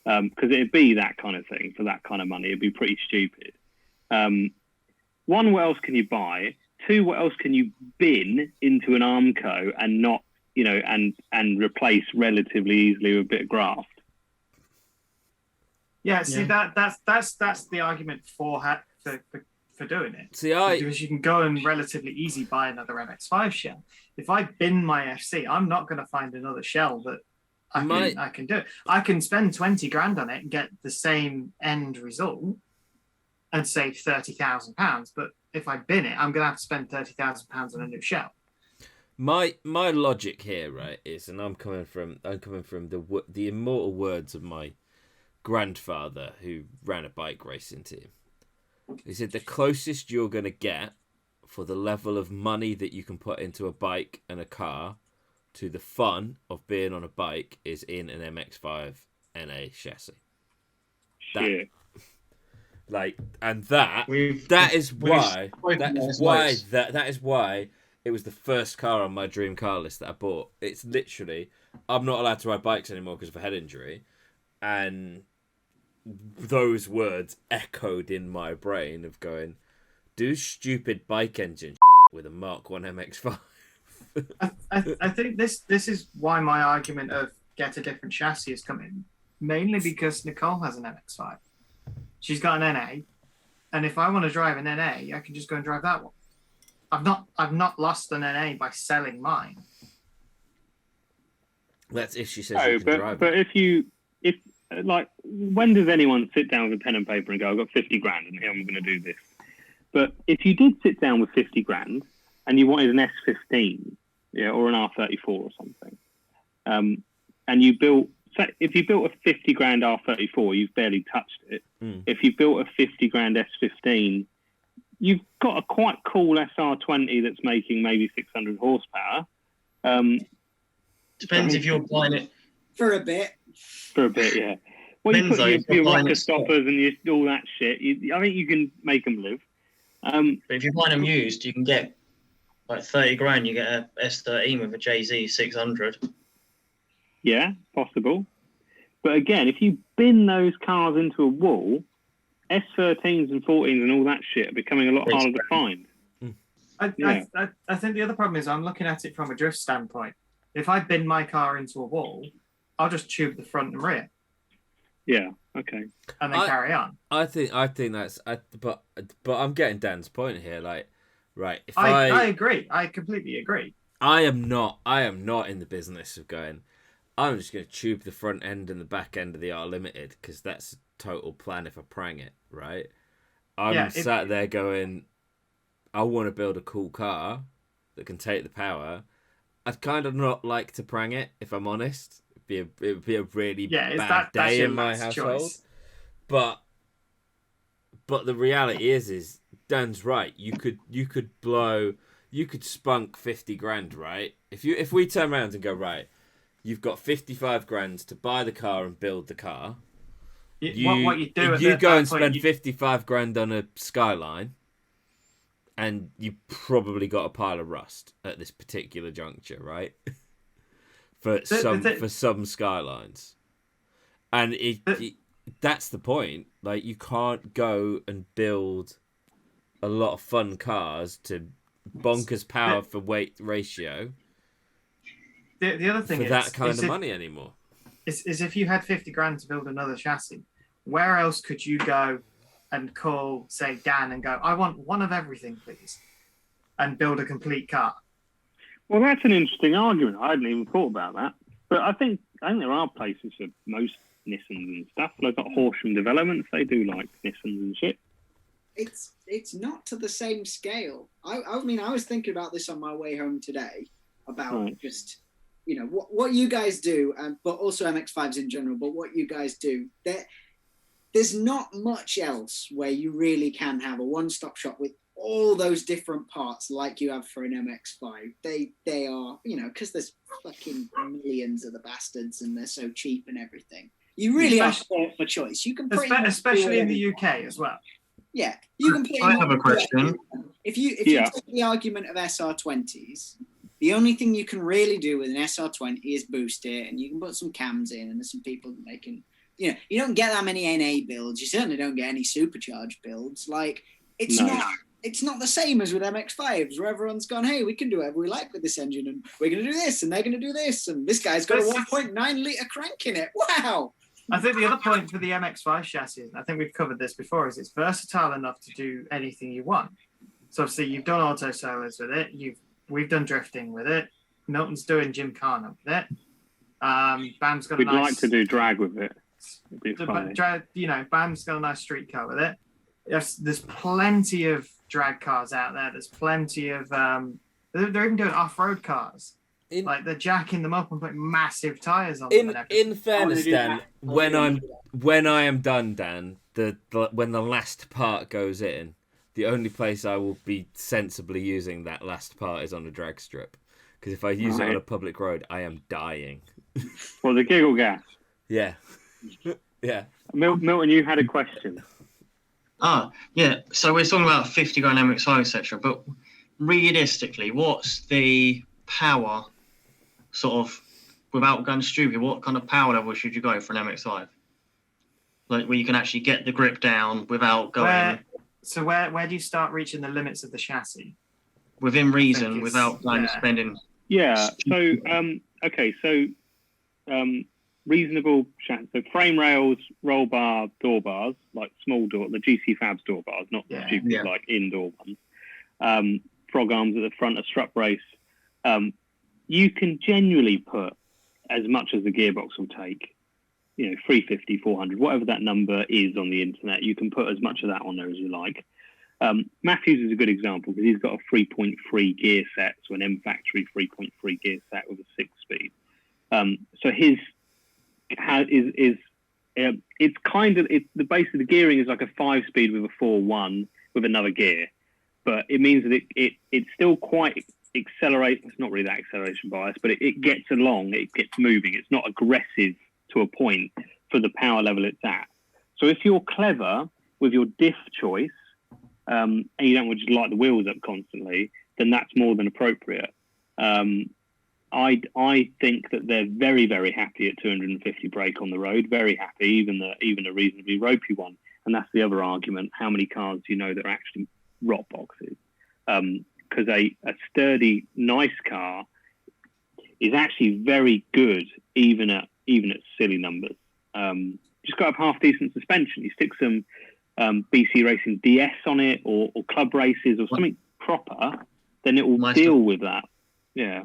because it'd be that kind of thing for that kind of money. It'd be pretty stupid. One, what else can you buy? 2, what else can you bin into an Armco and not, and replace relatively easily with a bit of graft? Yeah, see that's the argument for doing it. See, because you can go and relatively easy buy another MX5 shell. If I bin my FC, I'm not going to find another shell that I can do. I can spend 20 grand on it and get the same end result and save £30,000. But if I bin it, I'm going to have to spend £30,000 on a new shell. My logic here, right, is, and I'm coming from the immortal words of my grandfather who ran a bike racing team. He said the closest you're going to get for the level of money that you can put into a bike and a car to the fun of being on a bike is in an MX5 NA chassis. Shit. That is why it was the first car on my dream car list that I bought. It's literally, I'm not allowed to ride bikes anymore because of a head injury, and those words echoed in my brain of going, do stupid bike engine with a Mark 1 MX5. I think this is why my argument of get a different chassis is coming, mainly because Nicole has an MX5. She's got an NA, and if I want to drive an NA, I can just go and drive that one. I've not lost an NA by selling mine. That's if she says you can drive but it. if when does anyone sit down with a pen and paper and go, I've got 50 grand and here I'm going to do this? But if you did sit down with 50 grand and you wanted an S15, or an R34 or something, and you built, if you built a 50 grand R34, you've barely touched it. If you built a 50 grand S15, you've got a quite cool SR20 that's making maybe 600 horsepower. Depends if you're buying it For a bit, yeah. Well, you put your rocker stoppers and all that shit. I think you can make them live. But if you're buying them used, you can get like 30 grand. You get a S13 with a JZ 600. Yeah, possible. But again, if you bin those cars into a wall, S13s and 14s and all that shit are becoming a lot harder to find. I think the other problem is I'm looking at it from a drift standpoint. If I bin my car into a wall, I'll just tube the front and rear. Yeah. Okay. And then carry on. I think that's. But I'm getting Dan's point here. Like, right? If I agree. I completely agree. I am not in the business of going, I'm just going to tube the front end and the back end of the R Limited because that's a total plan if I prang it, right? I'm sat there going, I want to build a cool car that can take the power. I'd kind of not like to prang it, if I'm honest. It would be a really bad day in my household. Choice. But the reality is Dan's right. You could spunk 50 grand, right? If we turn around and go, right, you've got 55 grand to buy the car and build the car. What you do? You go and spend 55 grand on a Skyline, and you probably got a pile of rust at this particular juncture, right? for some Skylines, and that's the point. Like, you can't go and build a lot of fun cars to bonkers power for weight ratio. The other thing for that kind of money anymore is if you had 50 grand to build another chassis, where else could you go and call, say, Dan and go, I want one of everything, please, and build a complete car? Well, that's an interesting argument. I hadn't even thought about that. But I think there are places for most Nissans and stuff. Like got Horsham Developments, they do like Nissans and shit. It's not to the same scale. I mean, I was thinking about this on my way home today about just, what you guys do, but also MX5s in general, but what you guys do. There's not much else where you really can have a one-stop shop with all those different parts like you have for an MX5. They are, because there's fucking millions of the bastards and they're so cheap and everything. You really are for choice. You can especially in the UK as well. Yeah, you can. I have a question. If you take the argument of SR20s, the only thing you can really do with an SR20 is boost it, and you can put some cams in, and there's some people making. You don't get that many NA builds. You certainly don't get any supercharged builds. Like it's not the same as with MX5s, where everyone's gone, hey, we can do whatever we like with this engine, and we're going to do this, and they're going to do this, and this guy's got a 1.9 litre crank in it. Wow. I think the other point for the MX5 chassis, and I think we've covered this before, is it's versatile enough to do anything you want. So obviously you've done auto solos with it. We've done drifting with it. Milton's doing Gymkhana with it. Bam's got. We'd like to do drag with it. It'd be funny. Bam's got a nice street car with it. There's plenty of drag cars out there. There's plenty of. They're even doing off-road cars. They're jacking them up and putting massive tires on them. In fairness, Dan, when I am done, Dan, when the last part goes in, the only place I will be sensibly using that last part is on a drag strip. Because if I use it on a public road, I am dying. Well, the giggle gas. Yeah. Yeah. Milton, you had a question. Yeah. So we're talking about 50 grand MX5, etc. But realistically, what's the power, sort of, without going stupid, what kind of power level should you go for an MX5? Like where you can actually get the grip down without going. Where do you start reaching the limits of the chassis? Within reason, without spending. Yeah. So reasonable chassis. So frame rails, roll bar, door bars, like small door, the GC Fabs door bars, not stupid like indoor ones. Frog arms at the front, a strut brace. You can generally put as much as the gearbox will take. 350, 400, whatever that number is on the internet, you can put as much of that on there as you like. Matthews is a good example because he's got a 3.3 gear set, so an M factory 3.3 gear set with a 6-speed. So his the base of the gearing is like a 5-speed with a 4-1 with another gear, but it means that it's still quite accelerate. It's not really that acceleration bias, but it gets along, it gets moving. It's not aggressive to a point for the power level it's at. So if you're clever with your diff choice, and you don't want to just light the wheels up constantly, then that's more than appropriate. I think that they're very, very happy at 250 brake on the road, very happy, even a reasonably ropey one. And that's the other argument. How many cars do you know that are actually rot boxes? Because a sturdy, nice car is actually very good, even at silly numbers. Just got to have half decent suspension. You stick some BC Racing DS on it, or club races, or something proper, then it will deal with that. Yeah.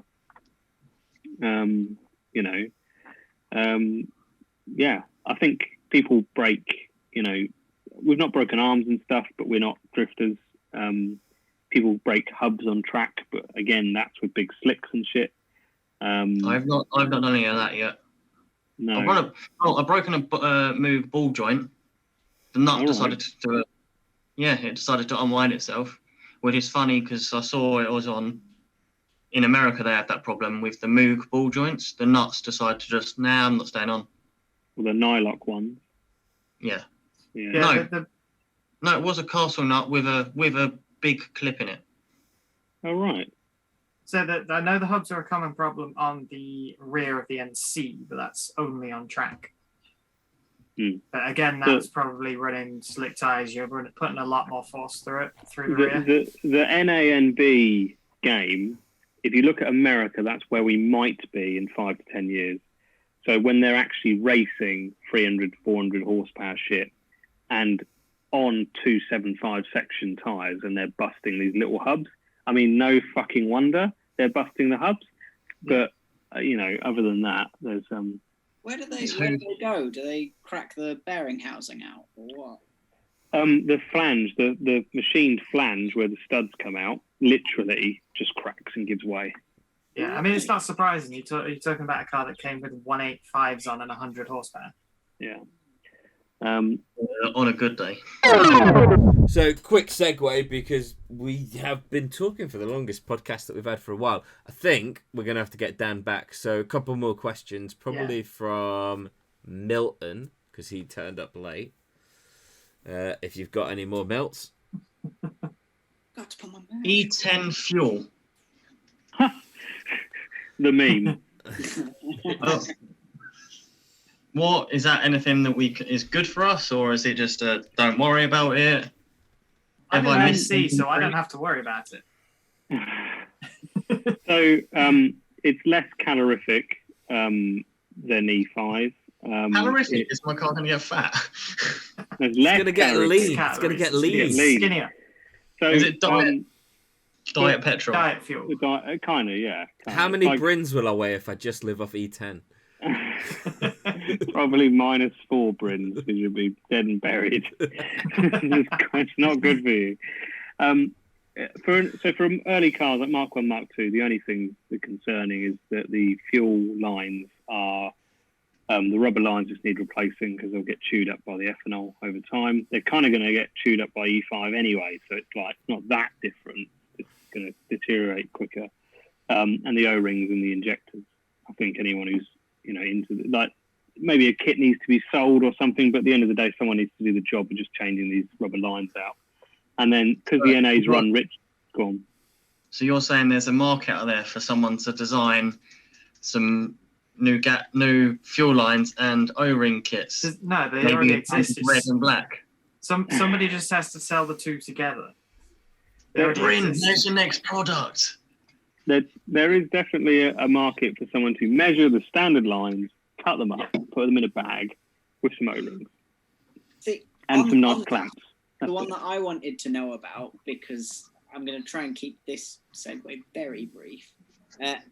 Yeah. I think people break. We've not broken arms and stuff, but we're not drifters. People break hubs on track, but again, that's with big slicks and shit. I've not done any of that yet. No. I've broken a move ball joint. The nut decided to it decided to unwind itself, which is funny because I saw it was in America. They had that problem with the Moog ball joints. The nuts decided to just, I'm not staying on. Well, the Nylock ones. Yeah. Yeah. No, it was a castle nut with a big clip in it. Oh, right. So I know the hubs are a common problem on the rear of the NC, but that's only on track. But again, that's probably running slick tires. You're putting a lot more force through the rear. The NANB game, if you look at America, that's where we might be in 5 to 10 years. So when they're actually racing 300, 400 horsepower shit and on 275 section tires, and they're busting these little hubs. I mean, no fucking wonder they're busting the hubs. But other than that, there's Where do they go? Do they crack the bearing housing out, or what? The flange, the machined flange where the studs come out, literally just cracks and gives way. Yeah, I mean, it's not surprising. You're talking about a car that came with 185s on and 100 horsepower. Yeah. On a good day. So, quick segue, because we have been talking for the longest podcast that we've had for a while. I think we're going to have to get Dan back. So, a couple more questions, probably from Milton, because he turned up late. If you've got any more melts. Got to put my mouth. E10 fuel. The meme. What is that? Anything that is good for us, or is it just don't worry about it? I'm an NC, so I don't have to worry about it. So it's less calorific than E5. Calorific? Is my car going to get fat? It's going to get lean. It's going to get lean. Skinnier. So is it diet petrol? Diet fuel. Kind of, yeah. How many brins will I weigh if I just live off E10? Probably -4 brins, because you'll be dead and buried. It's not good for you. For early cars like Mark 1, Mark 2, the only thing that's concerning is that the fuel lines are the rubber lines just need replacing because they'll get chewed up by the ethanol over time. They're kind of going to get chewed up by E5 anyway, so it's not that different. It's going to deteriorate quicker. And the O-rings and the injectors. I think anyone who's into maybe a kit needs to be sold or something, but at the end of the day, someone needs to do the job of just changing these rubber lines out. And then because the NAs run rich, go on. So you're saying there's a market out there for someone to design some new fuel lines and O-ring kits? No, they already exist. Red and black. Somebody just has to sell the two together. There's your next product. There is definitely a market for someone to measure the standard lines, cut them up, put them in a bag with some O-rings and some nice clamps. The one that I wanted to know about, because I'm going to try and keep this segue very brief.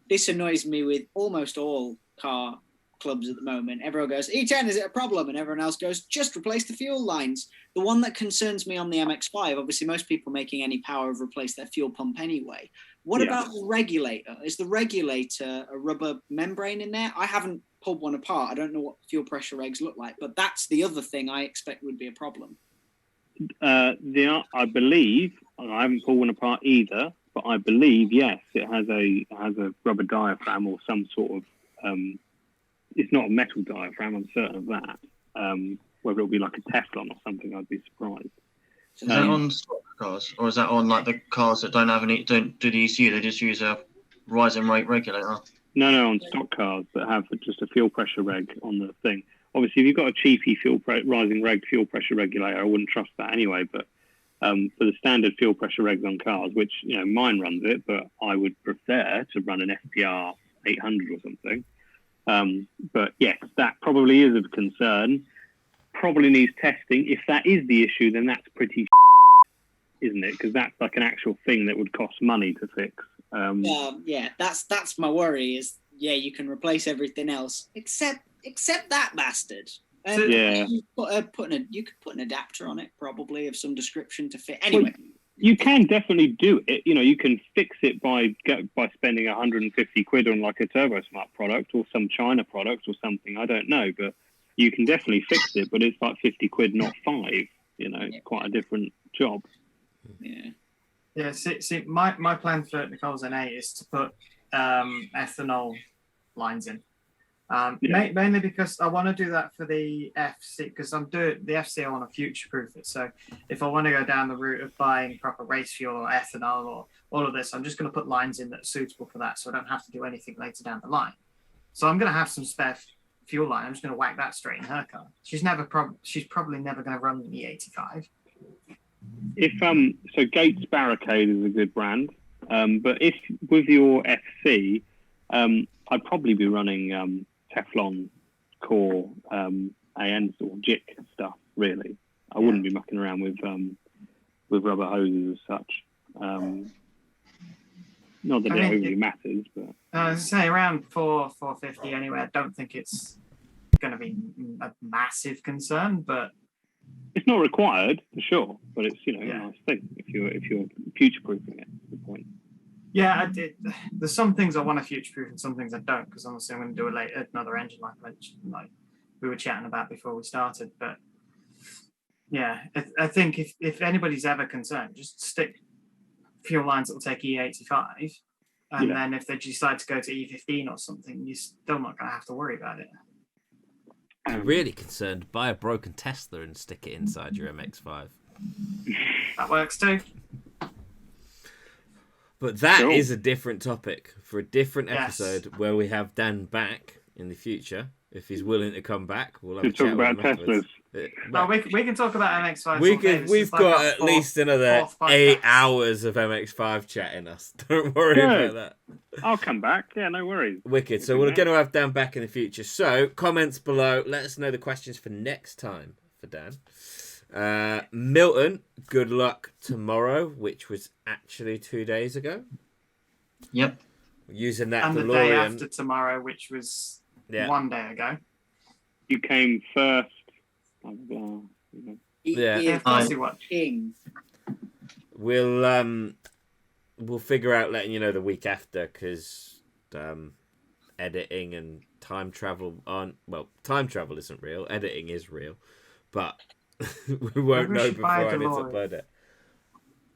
This annoys me with almost all car clubs at the moment. Everyone goes, E10, is it a problem? And everyone else goes, just replace the fuel lines. The one that concerns me on the MX5, obviously most people making any power have replaced their fuel pump anyway. What about the regulator? Is the regulator a rubber membrane in there? I haven't pulled one apart. I don't know what fuel pressure regs look like, but that's the other thing I expect would be a problem. I believe, I haven't pulled one apart either, but I believe, yes, it has a rubber diaphragm or some sort of, it's not a metal diaphragm, I'm certain of that. Whether it'll be like a Teflon or something, I'd be surprised. Is that on stock cars, or is that on like the cars that don't have any, don't do the ECU? They just use a rise and rate regulator. No, on stock cars that have just a fuel pressure reg on the thing. Obviously, if you've got a cheapy rising reg fuel pressure regulator, I wouldn't trust that anyway. But for the standard fuel pressure regs on cars, which mine runs it, but I would prefer to run an FPR 800 or something. But yes, that probably is of concern. Probably needs testing. If that is the issue, then that's pretty, isn't it? Because that's like an actual thing that would cost money to fix. Yeah, that's my worry. Is you can replace everything else except that bastard. You could put an adapter on it, probably of some description to fit. Anyway, you can definitely do it. You can fix it by spending 150 quid on like a TurboSmart product or some China product or something. I don't know, but you can definitely fix it. But it's like 50 quid, not 5. It's quite a different job. Yeah. Yeah, see, my plan for Nicole's N8 is to put ethanol lines in. Mainly because I want to do that for the FC, because I'm doing the FC, I want to future-proof it. So if I want to go down the route of buying proper race fuel or ethanol or all of this, I'm just going to put lines in that are suitable for that, so I don't have to do anything later down the line. So I'm going to have some spare fuel line. I'm just going to whack that straight in her car. She's probably never going to run the E85. If so Gates Barricade is a good brand, but if with your FC, I'd probably be running Teflon core AN or JIC stuff. Really, I wouldn't be mucking around with rubber hoses as such. Not that it really matters, but I was say around 450 anyway. I don't think it's going to be a massive concern, but it's not required for sure. But it's a nice thing if you're future proofing it. That's the point. Yeah, there's some things I want to future-proof and some things I don't, because honestly I'm going to do another engine like we were chatting about before we started. But yeah, I think if anybody's ever concerned, just stick fuel lines that will take E85, and then if they decide to go to E15 or something, you're still not going to have to worry about it. If you're really concerned, buy a broken Tesla and stick it inside your MX5. That works too. But that is a different topic for a different episode where we have Dan back in the future. If he's willing to come back, we'll have a chat about with him Teslas. No, we can talk about MX5. We've got at least another 8 hours of MX5 chat in us. Don't worry about that. I'll come back. Yeah, no worries. Wicked. So we're going to have Dan back in the future. So comments below. Let us know the questions for next time for Dan. Milton, good luck tomorrow, which was actually 2 days ago. Yep. Using that and DeLorean. the day after tomorrow, which was 1 day ago. You came first. Of course he was. King. We'll figure out letting you know the week after, because editing and time travel aren't, well, time travel isn't real, editing is real, but we won't know before I need to upload it.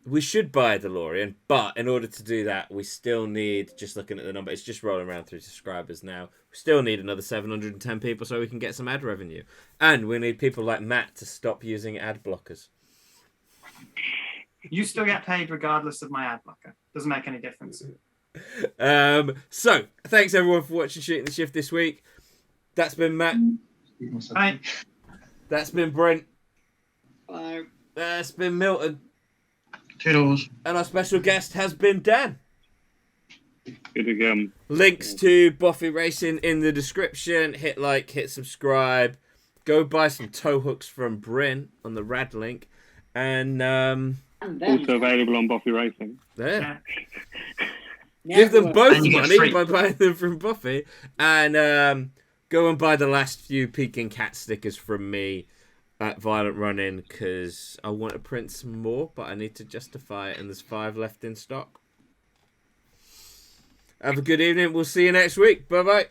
We should buy a DeLorean, but in order to do that, we still need, just looking at the number, it's just rolling around through subscribers now, we still need another 710 people so we can get some ad revenue. And we need people like Matt to stop using ad blockers. You still get paid regardless of my ad blocker. Doesn't make any difference. So, thanks everyone for watching Shooting the Shift this week. That's been Matt. Bye. That's been Brent. Bye. That's been Milton. Toodles. And our special guest has been Dan. Good to go. Links to BOFI Racing in the description. Hit like, hit subscribe. Go buy some tow hooks from Bryn on the rad link. And also available on BOFI Racing. There. Yeah. Give them both And you get money free. by buying them from BOFI. And go and buy the last few Peking Cat stickers from me at Violent Running, because I want to print some more, but I need to justify it, and there's 5 left in stock. Have a good evening. We'll see you next week. Bye-bye.